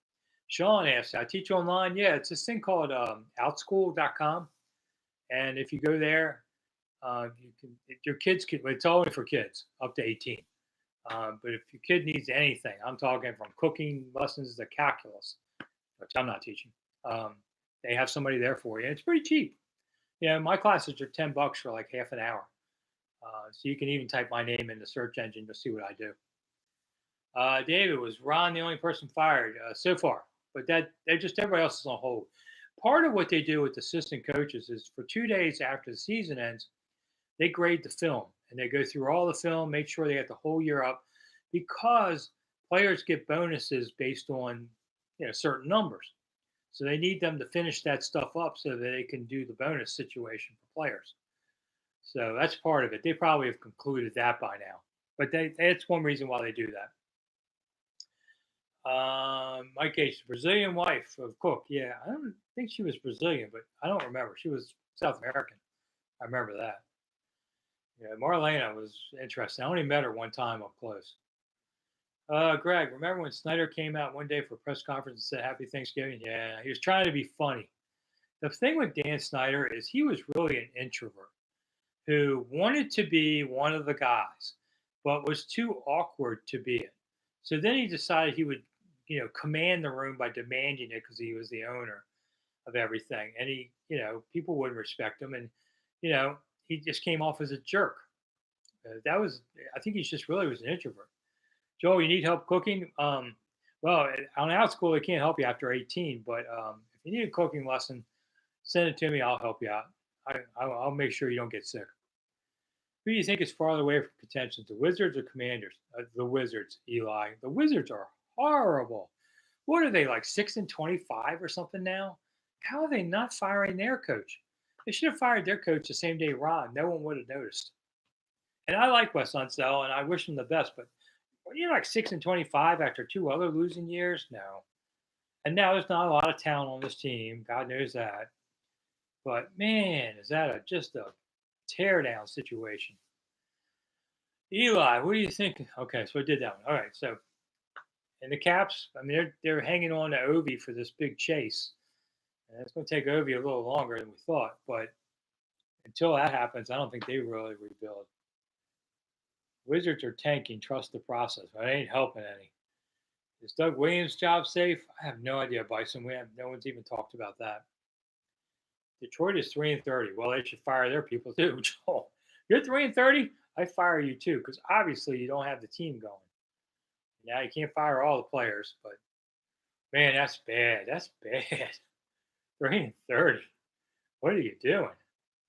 Sean asks, "I teach online." Yeah, it's this thing called outschool.com, and if you go there, you can. Your kids can. It's only for kids up to 18. But if your kid needs anything, I'm talking from cooking lessons to calculus, which I'm not teaching. They have somebody there for you. And it's pretty cheap. My classes are $10 for like half an hour. So you can even type my name in the search engine to see what I do. David, was Ron the only person fired so far? But they're just everybody else is on hold. Part of what they do with assistant coaches is for 2 days after the season ends, they grade the film and they go through all the film, make sure they get the whole year up, because players get bonuses based on certain numbers. So they need them to finish that stuff up so that they can do the bonus situation for players. So that's part of it. They probably have concluded that by now, but that's one reason why they do that. Mike H, Brazilian wife of Cook. Yeah, I don't think she was Brazilian, but I don't remember. She was South American. I remember that. Yeah, Marlena was interesting. I only met her one time up close. Greg, remember when Snider came out one day for a press conference and said Happy Thanksgiving? Yeah, he was trying to be funny. The thing with Dan Snyder is he was really an introvert who wanted to be one of the guys, but was too awkward to be it. So then he decided he would, command the room by demanding it because he was the owner of everything. And people wouldn't respect him. And, he just came off as a jerk. I think he just really was an introvert. Joel, you need help cooking? Well, on Outschool, they can't help you after 18, but if you need a cooking lesson, send it to me. I'll help you out. I'll make sure you don't get sick. Who do you think is farther away from contention, the Wizards or Commanders? The Wizards, Eli. The Wizards are horrible. What are they, like 6-25 or something now? How are they not firing their coach? They should have fired their coach the same day Ron. No one would have noticed. And I like Wes Unseld, and I wish him the best, but like 6-25 after 2 other losing years? No. And now there's not a lot of talent on this team. God knows that. But man, is that just a tear down situation. Eli, what do you think? Okay, so I did that one. All right, so and the Caps, I mean, they're hanging on to Ovi for this big chase. And it's going to take Ovi a little longer than we thought. But until that happens, I don't think they really rebuild. Wizards are tanking. Trust the process. I ain't helping any. Is Doug Williams' job safe? I have no idea, Bison. No one's even talked about that. Detroit is 3-30. Well, they should fire their people too, Joel. You're 3-30. I fire you too, because obviously you don't have the team going. Now you can't fire all the players, but man, that's bad. That's bad. 3-30. What are you doing?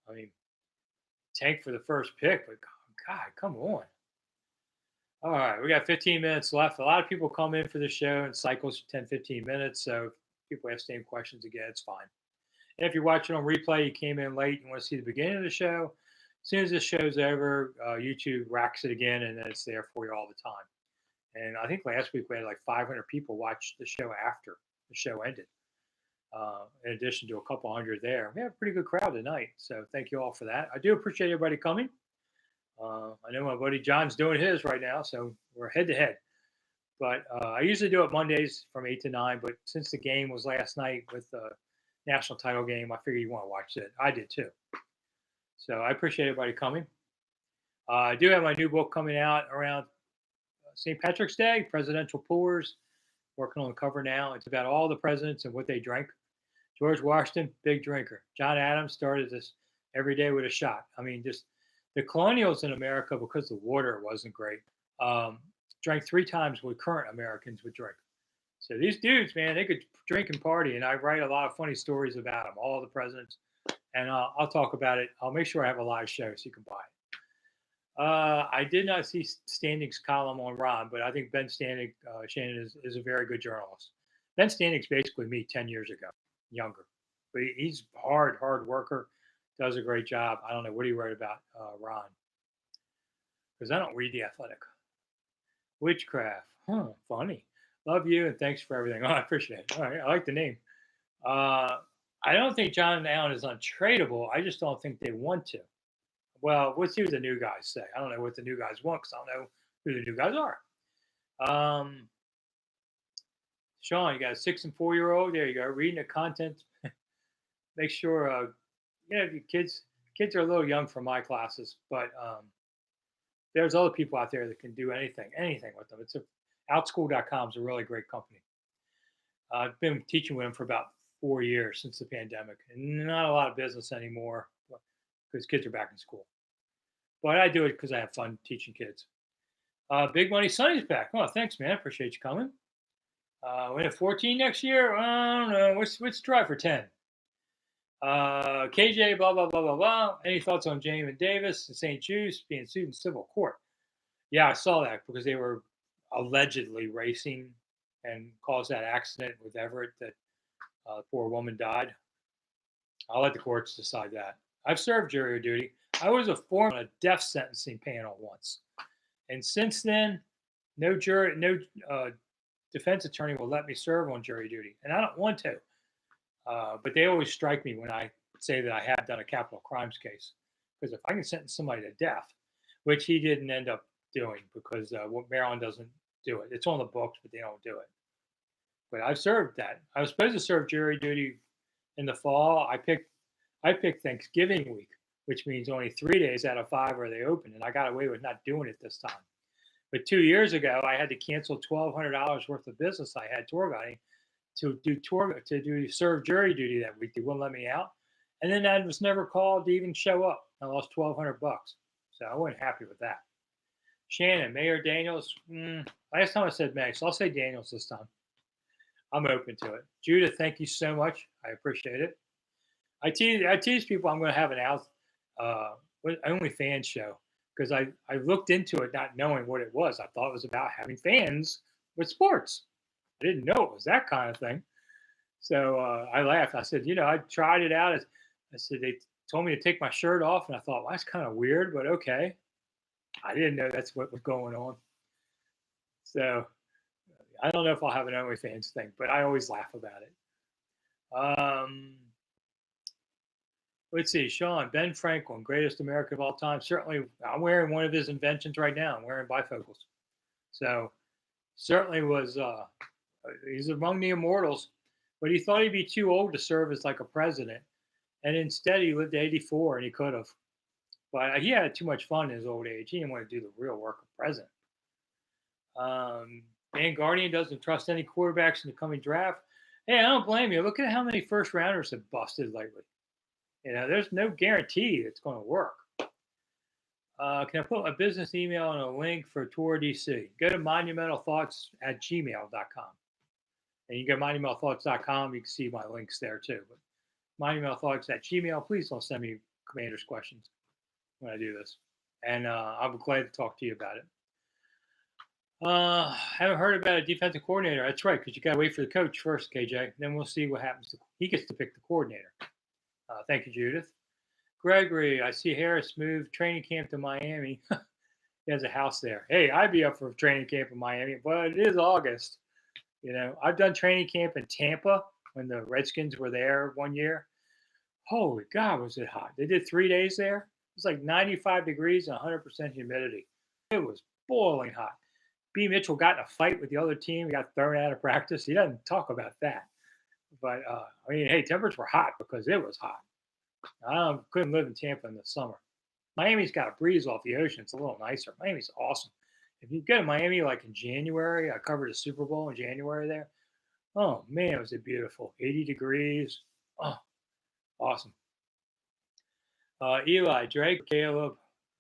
I mean, tank for the first pick, but God, come on. All right, we got 15 minutes left. A lot of people come in for the show and cycles 10, 15 minutes. So if people have same questions again, it's fine. And if you're watching on replay, you came in late, you want to see the beginning of the show, As soon as this show's over, YouTube racks it again, and then it's there for you all the time. And I think last week we had like 500 people watch the show after the show ended. In addition to a couple hundred there, we have a pretty good crowd tonight. So thank you all for that. I do appreciate everybody coming. I know my buddy John's doing his right now, so we're head to head. But I usually do it Mondays from 8 to 9. But since the game was last night with the national title game, I figured you want to watch it. I did too. So I appreciate everybody coming. I do have my new book coming out around St. Patrick's Day, Presidential Pours. Working on the cover now. It's about all the presidents and what they drank. George Washington, big drinker. John Adams started this every day with a shot. I mean, just the colonials in America, because the water wasn't great, drank 3 times what current Americans would drink. So these dudes, man, they could drink and party. And I write a lot of funny stories about them, all the presidents. And I'll talk about it. I'll make sure I have a live show so you can buy it. I did not see Standing's column on Ron, but I think Ben Standing, Shannon, is a very good journalist. Ben Standing's basically me 10 years ago, younger. But he's hard worker, does a great job. I don't know what he wrote about Ron, because I don't read The Athletic. Witchcraft, funny. Love you and thanks for everything. Oh, I appreciate it. All right, I like the name. I don't think John Allen is untradeable. I just don't think they want to. Well, let's see what the new guys say. I don't know what the new guys want because I don't know who the new guys are. Sean, you got a 6 and 4-year-old. There you go. Reading the content. Make sure, your kids are a little young for my classes, but there's other people out there that can do anything with them. Outschool.com is a really great company. I've been teaching with them for about 4 years since the pandemic, and not a lot of business anymore because kids are back in school. But I do it because I have fun teaching kids. Big Money Sonny's back. Oh, thanks, man. Appreciate you coming. Win at 14 next year? I don't know. Let's try for 10. KJ, blah, blah, blah, blah, blah. Any thoughts on Jamin Davis and St. Jude's being sued in civil court? Yeah, I saw that because they were allegedly racing and caused that accident with Everett that the poor woman died. I'll let the courts decide that. I've served jury duty. I was a foreman on a death sentencing panel once. And since then, no defense attorney will let me serve on jury duty. And I don't want to. But they always strike me when I say that I have done a capital crimes case. Because if I can sentence somebody to death, which he didn't end up doing because Maryland doesn't do it. It's on the books, but they don't do it. But I've served that. I was supposed to serve jury duty in the fall. I picked Thanksgiving week, which means only 3 days out of 5 are they open, and I got away with not doing it this time. But 2 years ago, I had to cancel $1,200 worth of business I had tour guiding to serve jury duty that week. They wouldn't let me out, and then I was never called to even show up. I lost $1,200, so I wasn't happy with that. Shannon, Mayor Daniels. Last time I said May, so I'll say Daniels this time. I'm open to it. Judith, thank you so much. I appreciate it. I tease people I'm going to have an OnlyFans show because I looked into it not knowing what it was. I thought it was about having fans with sports. I didn't know it was that kind of thing. So I laughed. I said, I tried it out. I said, they told me to take my shirt off, and I thought, well, that's kind of weird, but okay. I didn't know that's what was going on. So I don't know if I'll have an OnlyFans thing, but I always laugh about it. Let's see, Sean, Ben Franklin, greatest American of all time. Certainly, I'm wearing one of his inventions right now. I'm wearing bifocals. So certainly he's among the immortals, but he thought he'd be too old to serve as like a president. And instead he lived to 84 and he could have. But he had too much fun in his old age. He didn't want to do the real work of president. Dan Guardian doesn't trust any quarterbacks in the coming draft. Hey, I don't blame you. Look at how many first rounders have busted lately. There's no guarantee it's going to work. Can I put my business email in a link for Tour DC? Go to monumentalthoughts@gmail.com. And you go to monumentalthoughts.com, you can see my links there too. But monumentalthoughts@gmail, please don't send me commander's questions when I do this. And I'm glad to talk to you about it. Haven't heard about a defensive coordinator. That's right, because you got to wait for the coach first, KJ. Then we'll see what happens. He gets to pick the coordinator. Thank you, Judith. Gregory, I see Harris moved training camp to Miami. He has a house there. Hey, I'd be up for training camp in Miami, but it is August. I've done training camp in Tampa when the Redskins were there one year. Holy God, was it hot? They did 3 days there. It was like 95 degrees and 100% humidity. It was boiling hot. B. Mitchell got in a fight with the other team. He got thrown out of practice. He doesn't talk about that. But hey, temperatures were hot because it was hot. I couldn't live in Tampa in the summer. Miami's got a breeze off the ocean. It's a little nicer. Miami's awesome. If you go to Miami like in January, I covered a Super Bowl in January there. Oh man, was it beautiful? 80 degrees. Oh, awesome. Eli, Drake, Caleb,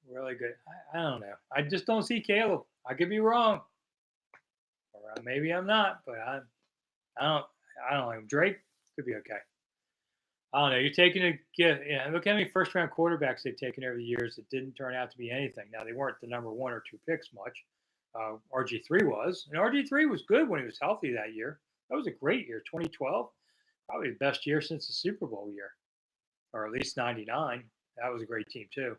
really good. I don't know. I just don't see Caleb. I could be wrong, or maybe I'm not. But I don't. I don't know. Drake could be okay. I don't know. You're taking a get. Yeah, look how many first round quarterbacks they've taken over the years that didn't turn out to be anything. Now they weren't the number one or two picks much. RG3 was, and RG3 was good when he was healthy that year. That was a great year. 2012, probably the best year since the Super Bowl year, or at least '99. That was a great team too.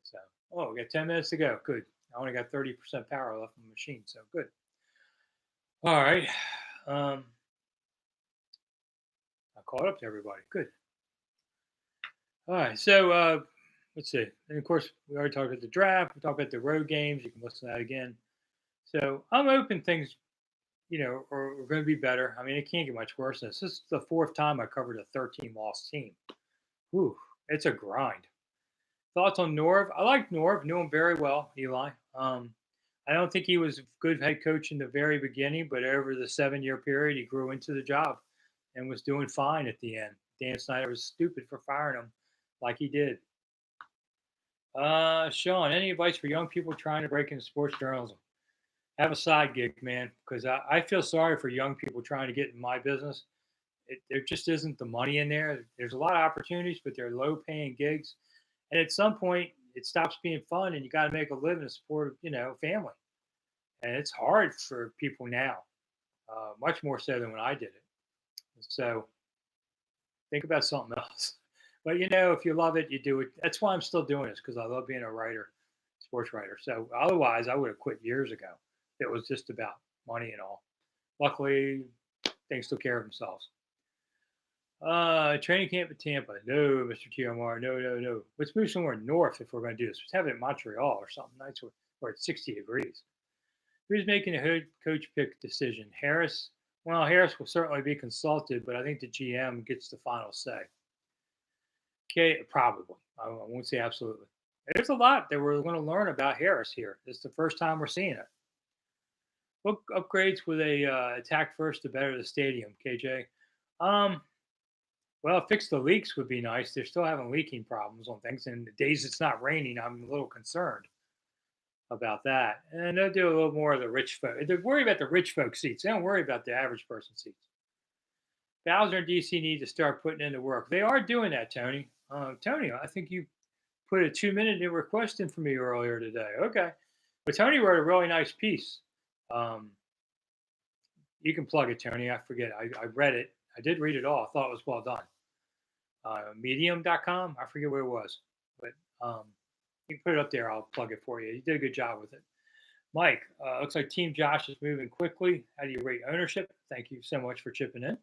So, oh, we got 10 minutes to go. Good. I only got 30% power left in the machine, so good. All right. I caught up to everybody. Good. All right. So let's see. And of course, we already talked about the draft. We talked about the road games. You can listen to that again. So I'm hoping things, are going to be better. I mean, it can't get much worse than this. This is the fourth time I covered a 13-loss team. Whew, it's a grind. Thoughts on Norv? I like Norv. Knew him very well, Eli. I don't think he was a good head coach in the very beginning, but over the 7-year period, he grew into the job and was doing fine at the end. Dan Snider was stupid for firing him like he did. Sean, any advice for young people trying to break into sports journalism? Have a side gig, man, because I feel sorry for young people trying to get in my business. There just isn't the money in there. There's a lot of opportunities, but they're low paying gigs. And at some point, it stops being fun and you got to make a living to support, family. And it's hard for people now, much more so than when I did it. So think about something else. But if you love it, you do it. That's why I'm still doing this, because I love being a writer, sports writer. So otherwise, I would have quit years ago. It was just about money and all. Luckily, things took care of themselves. Training camp in Tampa. No, Mr. TMR. No. Let's move somewhere north if we're going to do this. Let's have it in Montreal or something nice where it's 60 degrees. Who's making the head coach pick decision? Harris? Well, Harris will certainly be consulted, but I think the GM gets the final say. Okay, probably. I won't say absolutely. There's a lot that we're going to learn about Harris here. It's the first time we're seeing it. What upgrades would they attack first to better the stadium, KJ? Well, fix the leaks would be nice. They're still having leaking problems on things. And the days it's not raining, I'm a little concerned about that. And they'll do a little more of the rich folk. They worry about the rich folk seats. They don't worry about the average person seats. Bowser and DC need to start putting in the work. They are doing that, Tony. Tony, I think you put a 2-minute request in for me earlier today. Okay. But Tony wrote a really nice piece. You can plug it, Tony. I forget. I read it. I did read it all. I thought it was well done. Medium.com. I forget where it was. But you can put it up there. I'll plug it for you. You did a good job with it. Mike, looks like Team Josh is moving quickly. How do you rate ownership? Thank you so much for chipping in.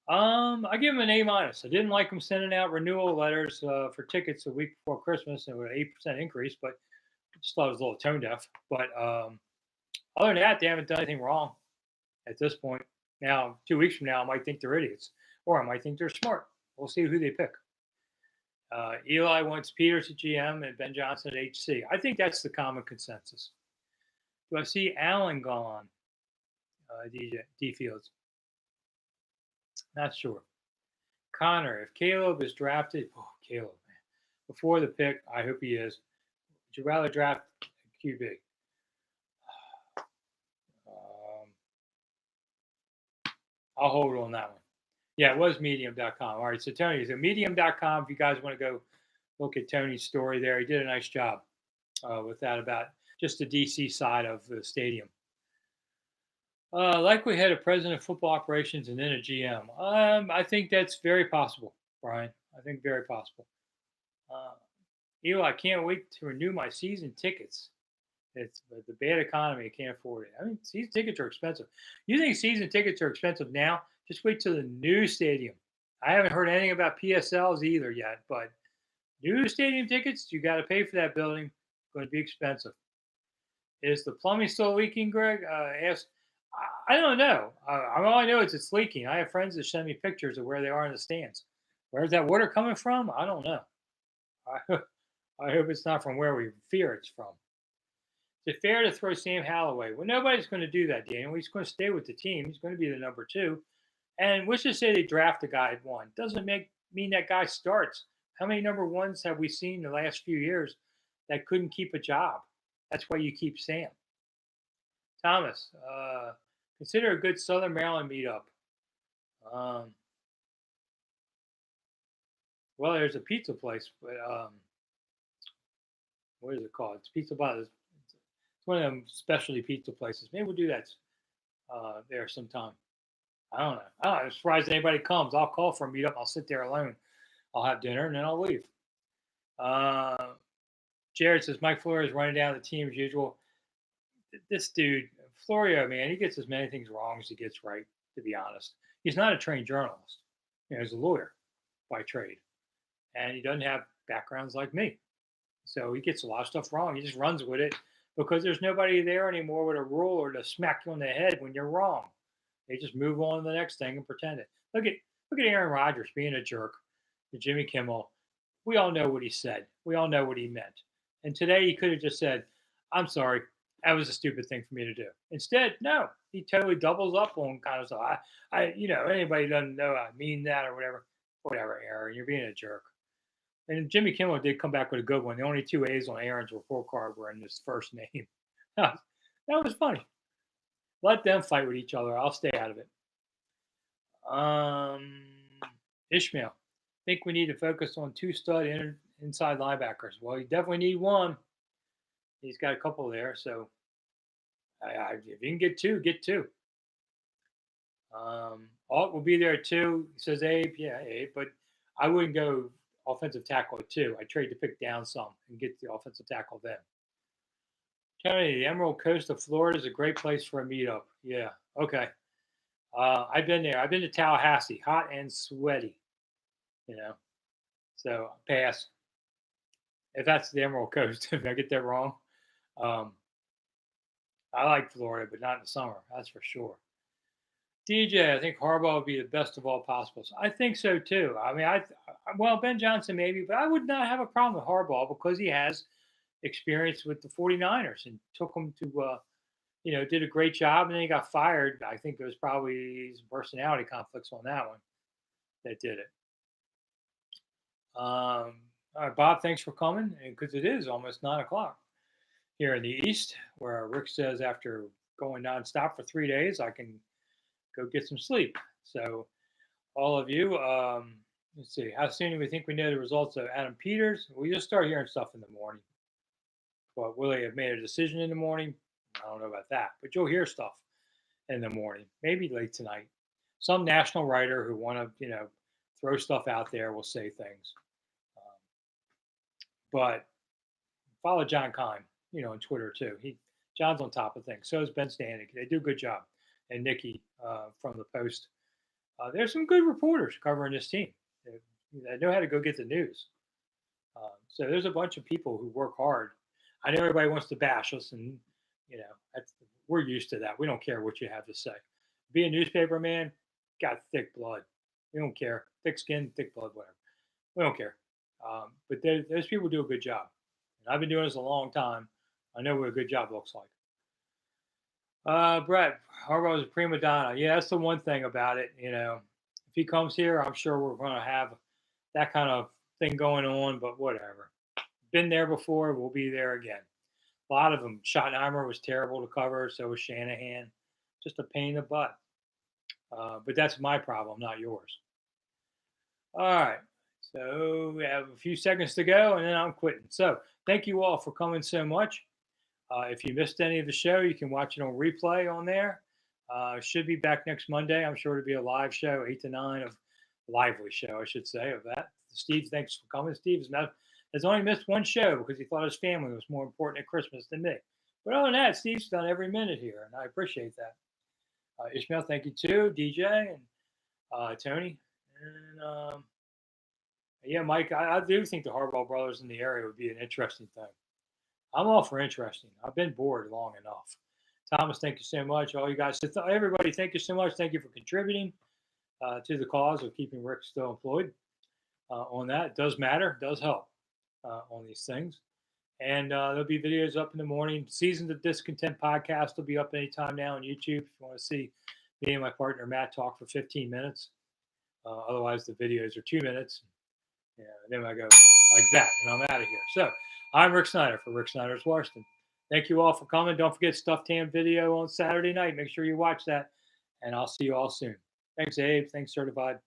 I give him an A-. I didn't like him sending out renewal letters for tickets a week before Christmas and with an 8% increase, but I just thought it was a little tone deaf. But other than that, they haven't done anything wrong at this point. Now, 2 weeks from now, I might think they're idiots, or I might think they're smart. We'll see who they pick. Eli wants Peters at GM and Ben Johnson at HC. I think that's the common consensus. Do I see Allen gone? D Fields. Not sure. Connor, if Caleb is drafted, Caleb, man, before the pick, I hope he is. Would you rather draft QB? I'll hold on that one. Yeah, it was medium.com. All right, so Tony, so medium.com, if you guys want to go look at Tony's story there, he did a nice job with that about just the DC side of the stadium. Likelihood of president of football operations and then a GM. I think that's very possible, Brian. I think very possible. Uh, Eli, I can't wait to renew my season tickets. It's the bad economy. I can't afford it. I mean, season tickets are expensive. You think season tickets are expensive now? Just wait till the new stadium. I haven't heard anything about PSLs either yet, but new stadium tickets, you got to pay for that building. It's going to be expensive. Is the plumbing still leaking, Greg? Asked. I don't know. All I know is it's leaking. I have friends that send me pictures of where they are in the stands. Where's that water coming from? I don't know. I, I hope it's not from where we fear it's from. Is it fair to throw Sam Holloway? Well, nobody's going to do that, Daniel. He's going to stay with the team. He's going to be the number two. And let's just say they draft a guy at one. Doesn't mean that guy starts. How many number ones have we seen the last few years that couldn't keep a job? That's why you keep Sam. Thomas, consider a good Southern Maryland meetup. Um, well, there's a pizza place, but what is it called? It's Pizza Buzz. It's one of them specialty pizza places. Maybe we'll do that there sometime. I don't know. I'm surprised anybody comes. I'll call for a meetup. I'll sit there alone. I'll have dinner and then I'll leave. Jared says Mike Florio is running down the team as usual. This dude, Florio, man, he gets as many things wrong as he gets right, to be honest. He's not a trained journalist. He's a lawyer by trade. And he doesn't have backgrounds like me. So he gets a lot of stuff wrong. He just runs with it because there's nobody there anymore with a ruler to smack you on the head when you're wrong. They just move on to the next thing and pretend it. Look at Aaron Rodgers being a jerk to Jimmy Kimmel. We all know what he said. We all know what he meant. And today he could have just said, "I'm sorry, that was a stupid thing for me to do." Instead, no, he totally doubles up on kind of stuff. Anybody doesn't know I mean that or whatever. Whatever, Aaron, you're being a jerk. And Jimmy Kimmel did come back with a good one. The only two A's on Aaron's report card were in his first name. That was funny. Let them fight with each other. I'll stay out of it. Ishmael, think we need to focus on two stud inside linebackers. Well, you definitely need one. He's got a couple there, so if you can get two, get two. Alt will be there too. Says Abe, yeah, Abe, but I wouldn't go offensive tackle at two. I trade to pick down some and get the offensive tackle then. Tony, the Emerald Coast of Florida is a great place for a meetup. Yeah, okay. I've been there. I've been to Tallahassee, hot and sweaty. So pass. If that's the Emerald Coast, if I get that wrong, I like Florida, but not in the summer. That's for sure. DJ, I think Harbaugh would be the best of all possibles. I think so too. I mean, Ben Johnson maybe, but I would not have a problem with Harbaugh because he has experience with the 49ers and took them to, did a great job and then he got fired. I think it was probably some personality conflicts on that one that did it. All right, Bob, thanks for coming because it is almost 9:00 here in the East, where Rick says after going nonstop for 3 days, I can go get some sleep. So, all of you, let's see, how soon do we think we know the results of Adam Peters? We just start hearing stuff in the morning. But will they have made a decision in the morning? I don't know about that, but you'll hear stuff in the morning, maybe late tonight. Some national writer who want to, throw stuff out there will say things. But follow John Kine, on Twitter too. John's on top of things. So is Ben Stanek. They do a good job. And Nikki from the Post. There's some good reporters covering this team. They know how to go get the news. So there's a bunch of people who work hard. I know everybody wants to bash us, and we're used to that. We don't care what you have to say. Be a newspaper man, got thick blood. We don't care. Thick skin, thick blood, whatever. We don't care. But those people do a good job. And I've been doing this a long time. I know what a good job looks like. Brett, Harbaugh is a prima donna. Yeah, that's the one thing about it. If he comes here, I'm sure we're going to have that kind of thing going on, but whatever. Been there before. We'll be there again. A lot of them. Schottenheimer was terrible to cover. So was Shanahan. Just a pain in the butt. But that's my problem, not yours. All right. So we have a few seconds to go, and then I'm quitting. So thank you all for coming so much. If you missed any of the show, you can watch it on replay on there. Should be back next Monday. I'm sure it'll be a live show, 8 to 9 of lively show, I should say, of that Steve, thanks for coming. Steve has only missed one show because he thought his family was more important at Christmas than me. But other than that, Steve's done every minute here, and I appreciate that. Ishmael, thank you too. DJ and Tony. And yeah, Mike, I do think the Harbaugh brothers in the area would be an interesting thing. I'm all for interesting. I've been bored long enough. Thomas, thank you so much. All you guys, everybody, thank you so much. Thank you for contributing to the cause of keeping Rick still employed. On that, it does matter, does help on these things. And there'll be videos up in the morning. Seasons of Discontent podcast will be up anytime now on YouTube if you want to see me and my partner Matt talk for 15 minutes. Otherwise, the videos are 2 minutes. Yeah, and then I go like that, and I'm out of here. So I'm Rick Snider for Rick Snider's Washington. Thank you all for coming. Don't forget Stuffed Ham video on Saturday night. Make sure you watch that, and I'll see you all soon. Thanks, Abe. Thanks, Certified.